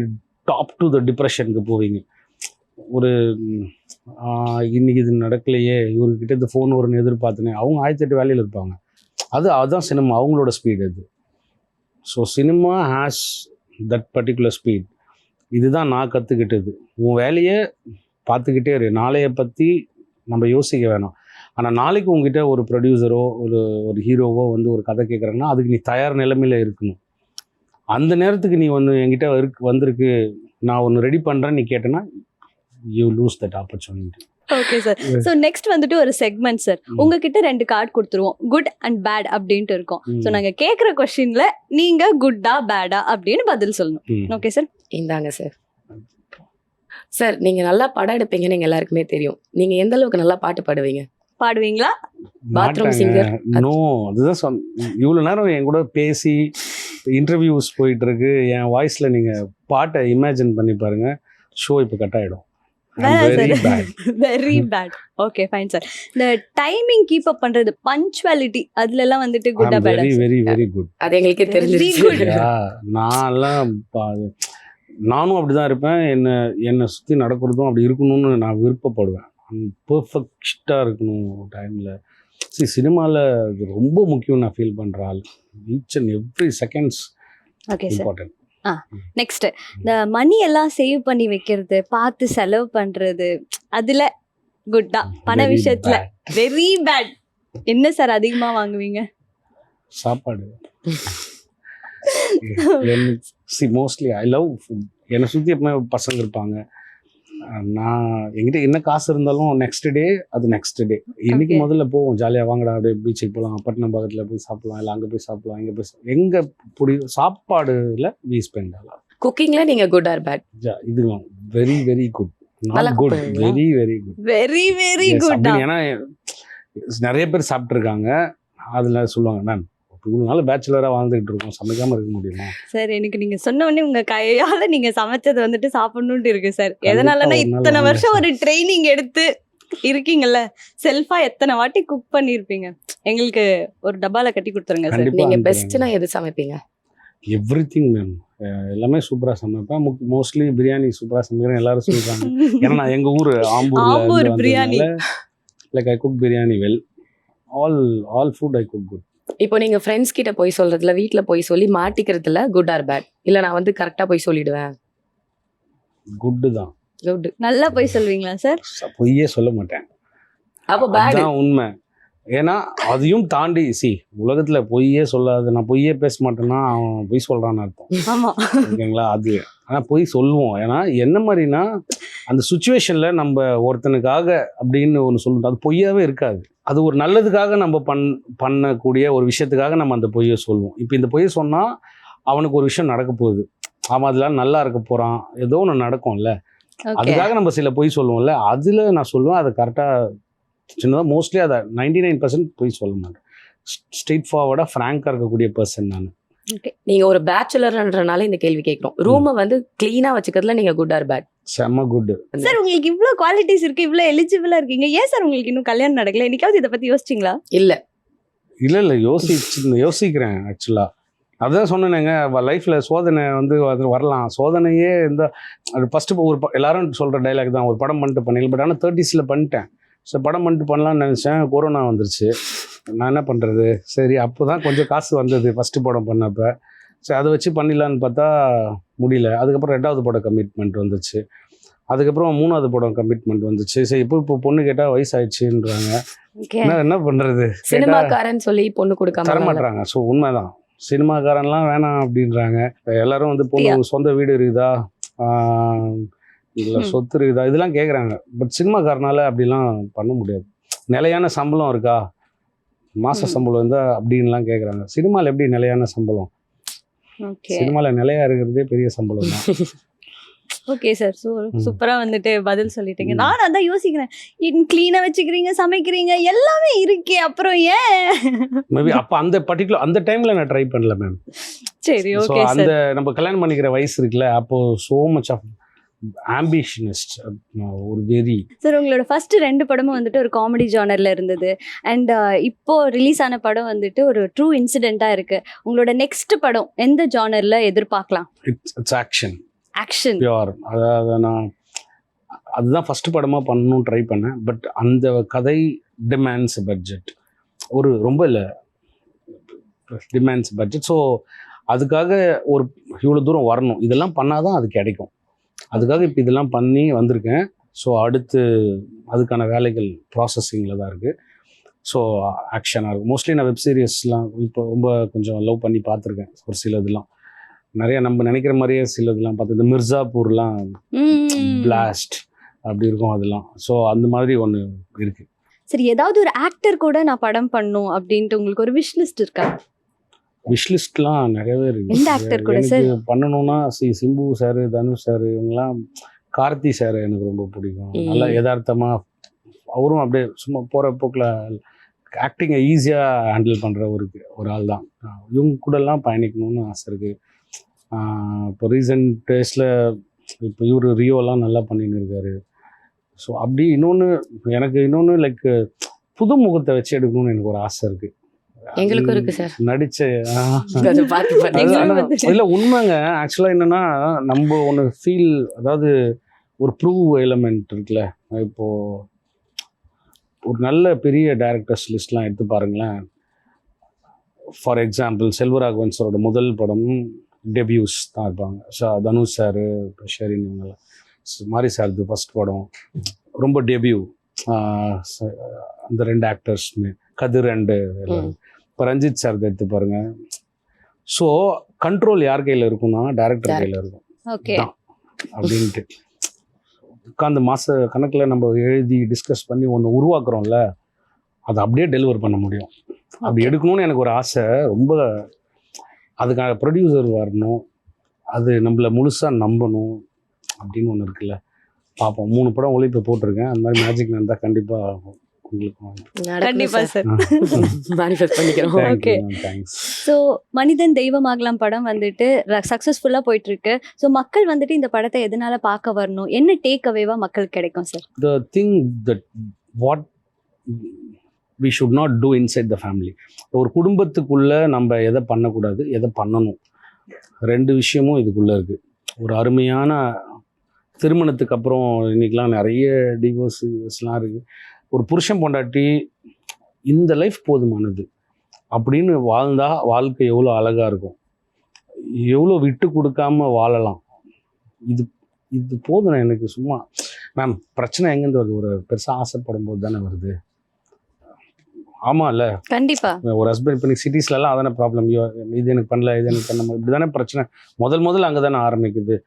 டாப் டு த டிப்ரெஷனுக்கு போவீங்க. ஒரு இன்னைக்கு இது நடக்கலையே, இவர்கிட்ட இந்த ஃபோன் வரும்னு எதிர்பார்த்துனே, அவங்க 1008 வேலையில் இருப்பாங்க. அதுதான் சினிமா, அவங்களோட ஸ்பீடு அது. So cinema has that particular speed. இதுதான் நான் கற்றுக்கிட்டது. உன் வேலையை பார்த்துக்கிட்டே இரு, நாளைய பற்றி நம்ம யோசிக்க வேணாம். ஆனால் நாளைக்கு உங்ககிட்ட ஒரு ப்ரொடியூசரோ ஒரு ஹீரோவோ வந்து ஒரு கதை கேட்குறாங்கன்னா அதுக்கு நீ தயார் நிலைமையில் இருக்கணும். அந்த நேரத்துக்கு நீ ஒன்று என்கிட்ட வந்திருக்கு, நான் ஒன்று ரெடி பண்ணுறேன்னு நீ கேட்டேன்னா you lose that opportunity. Okay sir. So next வந்துட்டு ஒரு செக்மெண்ட் சார், உங்ககிட்ட 2 கார்டு கொடுத்துருவோம், குட் அண்ட் பேட் அப்படின்ட்டு இருக்கோம். ஸோ நாங்கள் கேட்குற கொஸ்டின்ல நீங்கள் குட்டா பேடா அப்படின்னு பதில் சொல்லணும். Okay sir? இந்தாங்க சார். சார், நீங்கள் நல்லா படம் எடுப்பீங்கன்னு எங்கள் எல்லாருக்குமே தெரியும். நீங்கள் எந்த அளவுக்கு நல்லா பாட்டு பாடுவீங்க? பாடுவீங்களா? Bathroom singer? நோ, அதுதான் இவ்வளோ நேரம் என் கூட பேசி இன்டர்வியூஸ் போயிட்டு இருக்கு, என் வாய்ஸ்ல நீங்க பாட்டை இமேஜின் பண்ணி பாருங்க, ஷோ இப்போ கட் ஆயிடும். Very bad. Okay fine sir. இந்த டைமிங் கீப் அப் பண்றது, பஞ்சுவாலிட்டி, அதுல எல்லாம் வந்துட்டு குட்டா பேடா? Very very very good. அது எங்களுக்கே தெரிஞ்சிருச்சு. நானும் அப்படிதான் இருப்பேன். என்னை சுற்றி நடக்கிறதும் அப்படி இருக்கணும்னு நான் விருப்பப்படுவேன். பெர்ஃபெக்டாக இருக்கணும் டைமில். சினிமாவில் அது ரொம்ப முக்கியம் நான் ஃபீல் பண்ணுற ஆள். Each and every seconds important. Next, இந்த மணி எல்லாம் சேவ் பண்ணி வைக்கிறது, பார்த்து செலவு பண்றது, அதுல குட்டா? பண விஷயத்துல வெரி பேட். என்ன சார் அதிகமா வாங்குவீங்க? சாப்பாடு. Mostly I love food. என்னை சுற்றி எப்பவுமே பசங்க இருப்பாங்க. நான் என்கிட்ட என்ன காசு இருந்தாலும் நெக்ஸ்ட் டே இன்னைக்கு முதல்ல போவோம், ஜாலியாக வாங்கடா அப்படியே பீச்சுக்கு போகலாம், பட்டணம் பக்கத்தில் போய் சாப்பிடலாம், இல்லை அங்கே போய் சாப்பிடலாம், இங்கே போய் எங்கே சாப்பாடுல வி ஸ்பெண்ட் ஆகலாம். குக்கிங்ல நீங்க குட் ஆர் பேட்? இது வெரி வெரி குட், நல்லா நாட் cook குட், பண்ணுவீங்களா? Very very good. Very very good. ஏன்னா நிறைய பேர் சாப்பிட்ருக்காங்க, அதில் சொல்லுவாங்க மேம் இவ்வளோ நாள் பேச்சுலராக வாழ்ந்துகிட்டு இருக்கோம், சமைக்காமல் இருக்க முடியுமா? சார் எனக்கு நீங்க சொன்ன உடனே உங்க கையால நீங்க சமைச்சது வந்துட்டு சாப்பிடணும்னு இருக்கு சார். கண்டிப்பா எதனாலன்னா ஒரு நாள் இத்தனை வாங்க வருஷம் சார். ஒரு ட்ரைனிங் எடுத்து இருக்கீங்கல்ல, செல்ஃபா எத்தனை வாட்டி குக் பண்ணியிருப்பீங்க. எங்களுக்கு ஒரு டப்பால கட்டி கொடுத்துருங்க சார். கண்டிப்பா நீங்க அனுப்புறேன். பெஸ்ட்னா எது சமைப்பீங்க? எவ்ரிதிங் மேம், எல்லாமே சூப்பராக சமைப்பேன். மோஸ்ட்லி பிரியாணி சூப்பராக சமைக்கிறேன் எல்லாரும் சொல்றாங்க. ஏன்னா நான் எங்கள் ஊர் Ambur biryani. Like I cook biryani well, all food I cook good. இப்போ நீங்க ஃப்ரெண்ட்ஸ் கிட்ட போய் சொல்றதுல, வீட்ல போய் சொல்லி மாட்டிக்கிறதுல குட் ஆர் பேட்? இல்ல நான் வந்து கரெக்டா போய் சொல்லிடுவேன். குட்டு தான், குட். நல்லா போய் சொல்வீங்களா சார்? பொய்யே சொல்ல மாட்டேன், அப்போ பேட். அதுதான் உண்மை. ஏன்னா அதையும் தாண்டி உலகத்துல பொய்யே சொல்லாது, நான் பொய்யே பேச மாட்டேன்னா அவன் பொய் சொல்றான்னு அர்த்தம். ஆமா. ஓகேங்களா? அது ஆனால் பொய் சொல்லுவோம். ஏன்னா என்ன மாதிரினா அந்த சுச்சுவேஷன்ல நம்ம ஒருத்தனுக்காக அப்படின்னு ஒன்று சொல்லணும், அது பொய்யாவே இருக்காது. அது ஒரு நல்லதுக்காக நம்ம பண்ணக்கூடிய ஒரு விஷயத்துக்காக நம்ம அந்த பொய்யை சொல்லுவோம். இப்போ இந்த பொய்யை சொன்னா அவனுக்கு ஒரு விஷயம் நடக்க போகுது, அவன் அதெல்லாம் நல்லா இருக்க போறான், ஏதோ ஒன்று நடக்கும்ல, அதுக்காக நம்ம சில பொய் சொல்லுவோம்ல. அதுல நான் சொல்லுவேன் அதை கரெக்டாக சின்னதாக, மோஸ்ட்லி அதை 99% பொய் சொல்ல மாட்டேன். ஸ்ட்ரெயிட் ஃபார்வர்டாக ஃப்ராங்காக இருக்கக்கூடிய பர்சன் நான். நீங்க ஒரு பேச்சுலர்ன்றனால இந்த கேள்வி கேட்கிறோம். ரூமை வந்து கிளீனா வச்சுக்கிறதுல நீங்க குட் ஆர் பேட்? செம்ம குட் சார். உங்களுக்கு இவ்ளோ குவாலிட்டிஸ் இருக்கு, இவ்ளோ எலிஜிபிளா இருக்கீங்க, ஏன் சார் உங்களுக்கு இன்னும் கல்யாணம் நடக்கல? என்னைக்காவது இதை பத்தி யோசிச்சிங்களா? இல்ல இல்லை யோசிக்கிறேன் ஆக்சுவலாக. அதான் சொன்னேங்க, லைஃப்பில் சோதனை வந்து அது வரலாம். சோதனையே இந்த ஃபஸ்ட்டு எல்லாரும் சொல்கிற டைலாக் தான், ஒரு படம் பண்ணிட்டு பண்ணல. பட் ஆனால் 30s பண்ணிட்டேன். ஸோ படம் பண்ணிட்டு பண்ணலான்னு நினச்சேன், கொரோனா வந்துருச்சு. நான் என்ன பண்ணுறது, சரி அப்போ தான் கொஞ்சம் காசு வந்தது ஃபஸ்ட்டு படம் பண்ணப்போ. சரி அதை வச்சு பண்ணிடலான்னு பார்த்தா முடியல. அதுக்கப்புறம் 2வது படம் கமிட்மெண்ட் வந்துச்சு, அதுக்கப்புறம் 3வது படம் கமிட்மெண்ட் வந்துச்சு. சரி இப்போ பொண்ணு கேட்டால் வயசாயிடுச்சுன்றாங்க, என்ன பண்ணுறது, சினிமாக்காரன் சொல்லி பொண்ணு கொடுக்காம தரமாட்டுறாங்க. ஸோ உண்மைதான், சினிமாக்காரன்லாம் வேணாம் அப்படின்றாங்க. எல்லாரும் வந்து பொண்ணு சொந்த வீடு இருக்குதா, இல்லை சொத்து இருக்குதா, இதெல்லாம் கேட்குறாங்க. பட் சினிமாக்காரனால அப்படிலாம் பண்ண முடியாது. நிலையான சம்பளம் இருக்கா, மாச சம்பளம் இருந்தா அப்படின்லாம் கேட்குறாங்க. சினிமாவில் எப்படி நிலையான சம்பளம்? சினிமாவில் நிலையா இருக்கிறதே பெரிய சம்பளம் தான். ஓகே சார், சூப்பரா வந்துட்டு பதில் சொல்லிட்டீங்க. நானும் அதான் யோசிக்கிறேன், கிளீனா வச்சுக்கிறீங்க, சமைக்கிறீங்க, எல்லாமே இருக்கே, அப்புறம் ஏன்? மேபி அப்போ அந்த பர்டிகுலர் அந்த டைம்ல நான் ட்ரை பண்ணல மேம். சரி, ஓகே. அந்த நம்ம கல்யாணம் பண்ணிக்கிற வயசு இருக்குல்ல, அப்போ சோ மச் ஆஃப் ஆம்பிஷனிஸ்ட், ஒரு வெறி. சார் உங்களோட ஃபர்ஸ்ட் 2 படமும் வந்துட்டு ஒரு காமெடி ஜானர்ல இருந்தது. அண்ட் இப்போ ரிலீஸ் ஆன படம் வந்துட்டு ஒரு ட்ரூ இன்சிடென்ட்டா இருக்கு. உங்களோட நெக்ஸ்ட் படம் எந்த ஜானர்ல எதிர்பார்க்கலாம்? It's action pure. அதாவது நான் அதுதான் ஃபர்ஸ்ட் படமாக பண்ணணும்னு ட்ரை பண்ணேன். பட் அந்த கதை டிமாண்ட்ஸ் பட்ஜெட், ஒரு ரொம்ப இல்லை டிமாண்ட்ஸ் பட்ஜெட். ஸோ அதுக்காக ஒரு இவ்வளோ தூரம் வரணும், இதெல்லாம் பண்ணாதான் அது கிடைக்கும். அதுக்காக இப்போ இதெல்லாம் பண்ணி வந்திருக்கேன். ஸோ அடுத்து அதுக்கான வேலைகள் ப்ராசஸிங்கில் தான் இருக்குது. ஸோ ஆக்ஷனாக இருக்கும். மோஸ்ட்லி நான் வெப் சீரிஸ்லாம் இப்போ ரொம்ப கொஞ்சம் லவ் பண்ணி பார்த்துருக்கேன். ஒரு சில இதெல்லாம் நிறைய நம்ம நினைக்கிற மாதிரியே சில இதெல்லாம் பார்த்து, இந்த மிர்சாப்பூர்லாம் பிளாஸ்ட் அப்படி இருக்கும் அதெல்லாம். ஸோ அந்த மாதிரி ஒன்று இருக்குது. சரி, ஏதாவது ஒரு ஆக்டர் கூட நான் படம் பண்ணும் அப்படின்ட்டு உங்களுக்கு ஒரு விஷ் லிஸ்ட் இருக்கா? விஷ்லிஸ்ட்லாம் நிறையவே இருக்குது. எந்த ஆக்டர் கூட சார் பண்ணணும்னா சிம்பு சார், தனுஷ் சார், இவங்கெல்லாம். கார்த்தி சார் எனக்கு ரொம்ப பிடிக்கும். நல்லா யதார்த்தமாக அவரும் அப்படியே சும்மா போகிற போக்கில் ஆக்டிங்கை ஈஸியாக ஹேண்டில் பண்ணுற ஒரு ஆள் தான். இவங்க கூடலாம் பயணிக்கணும்னு ஆசை இருக்குது. இப்போ ரீசெண்ட் டேஸில் இப்போ இவர் ரியோலாம் நல்லா பண்ணின்னு இருக்காரு. ஸோ அப்படி இன்னொன்று லைக் புது முகத்தை வச்சு எடுக்கணும்னு எனக்கு ஒரு ஆசை இருக்குது. எங்களுக்கும் இருக்கு சார். நடிச்ச பார்த்து இல்லை உண்மைங்க. ஆக்சுவலாக என்னன்னா நம்ம ஒன்று ஃபீல், அதாவது ஒரு ப்ரூவ் எலமெண்ட் இருக்குல்ல. இப்போ ஒரு நல்ல பெரிய டைரக்டர்ஸ் லிஸ்ட்லாம் எடுத்து பாருங்களேன். ஃபார் எக்ஸாம்பிள் செல்வராகவன் சாரோட முதல் படம் டெபியூஸ் தான் இருப்பாங்க. தனுஷ் சார், ஷெரின், இவங்கெல்லாம். மாரி சார்து ஃபர்ஸ்ட் படம் ரொம்ப டெபியூ. அந்த 2 ஆக்டர்ஸுமே, கதிர் அண்டு இப்போ ரஞ்சித் சார் எடுத்து பாருங்க. ஸோ கண்ட்ரோல் யார் கையில் இருக்கும்னா டைரக்டர் கையில் இருக்கும். தான் அப்படின்ட்டு உட்காந்து மாத கணக்கில் நம்ம எழுதி டிஸ்கஸ் பண்ணி ஒன்று உருவாக்குறோம்ல, அதை அப்படியே டெலிவர் பண்ண முடியும். அப்படி எடுக்கணும்னு எனக்கு ஒரு ஆசை ரொம்ப. அதுக்கான ப்ரொடியூசர் வரணும், அது நம்மள முழுசாக நம்பணும் அப்படின்னு ஒன்று இருக்குல்ல. பார்ப்போம். 3 படம் ஒளிப்பு போட்டிருக்கேன். அந்த மாதிரி மேஜிக் நடந்தால் கண்டிப்பாக உங்களுக்கு கண்டிப்பா சார். மேனிஃபெஸ்ட் பண்ணிக்கிறோம். Okay. தேங்க்ஸ். ஸோ மனிதன் தெய்வமாகலாம் படம் வந்துட்டு சக்ஸஸ்ஃபுல்லாக போயிட்டு இருக்கு. ஸோ மக்கள் வந்துட்டு இந்த படத்தை எதனால பார்க்க வரணும், என்ன டேக் அவேவா மக்களுக்கு கிடைக்கும் sir? The thing that what we should not do inside the family. ஒரு குடும்பத்துக்குள்ள நம்ம எதை பண்ணக்கூடாது, எதை பண்ணணும், 2 விஷயமும் இதுக்குள்ள இருக்கு. ஒரு அருமையான திருமணத்துக்கு அப்புறம் இன்னைக்கெலாம் நிறைய டிவோர்ஸ்லாம் இருக்கு. ஒரு புருஷன் பொண்டாட்டி இந்த லைஃப் போதுமானது அப்படின்னு வாழ்ந்தா வாழ்க்கை எவ்வளோ அழகா இருக்கும், எவ்வளோ விட்டு கொடுக்காம வாழலாம். இது இது போதும் எனக்கு. சும்மா மேம் பிரச்சனை எங்கேருந்து வருது? ஒரு பெருசாக ஆசைப்படும் போது தானே வருது. ஆமாம் இல்லை, கண்டிப்பா. ஒரு ஹஸ்பண்ட் இப்போ சிட்டிஸ்லலாம் அதானே ப்ராப்ளம். இது எனக்கு பண்ணல, இது எனக்கு பண்ண, இப்படி தானே பிரச்சனை முதல்ல அங்கே தானே ஆரம்பிக்குது.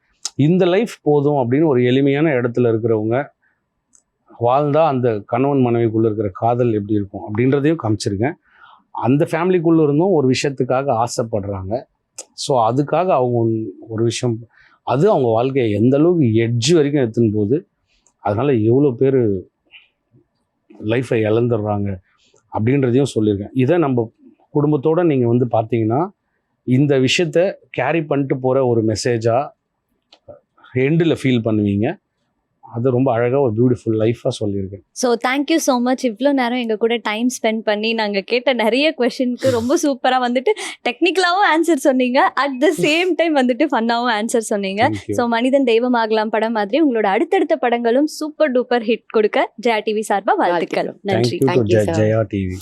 இந்த லைஃப் போதும் அப்படின்னு ஒரு எளிமையான இடத்துல இருக்கிறவங்க வாழ்ந்தா அந்த கணவன் மனைவிக்குள்ளே இருக்கிற காதல் எப்படி இருக்கும் அப்படின்றதையும் காமிச்சிருக்கேன். அந்த ஃபேமிலிக்குள்ளே இருந்தும் ஒரு விஷயத்துக்காக ஆசைப்படுறாங்க. ஸோ அதுக்காக அவங்க ஒரு விஷயம், அது அவங்க வாழ்க்கையை எந்த அளவுக்கு எட்ஜ் வரைக்கும் எடுத்துன்னு போகுது. அதனால் எவ்வளோ பேர் லைஃப்பை இழந்துடுறாங்க அப்படின்றதையும் சொல்லியிருக்கேன். இதை நம்ம குடும்பத்தோடு நீங்கள் வந்து பார்த்தீங்கன்னா இந்த விஷயத்த கேரி பண்ணிட்டு போகிற ஒரு மெசேஜாக எண்டில் ஃபீல் பண்ணுவீங்க. அது ரொம்ப அழகாக ஒரு பியூட்டிஃபுல் லைஃபாக சொல்லியிருக்கேன். So thank you so much. இவ்வளோ நேரம் எங்கள் கூட டைம் ஸ்பெண்ட் பண்ணி நாங்கள் கேட்ட நிறைய கொஷனுக்கு ரொம்ப சூப்பராக வந்துட்டு டெக்னிக்கலாகவும் ஆன்சர் சொன்னீங்க, அட் த சேம் டைம் வந்துட்டு ஃபன்னாகவும் ஆன்சர் சொன்னீங்க. ஸோ மனிதன் தெய்வமாகலாம் படம் மாதிரி உங்களோட அடுத்தடுத்த படங்களும் சூப்பர் டூப்பர் ஹிட் கொடுக்க ஜெயா டிவி சார்பாக வாழ்த்துக்கள். நன்றி. Thank you to Jaya TV.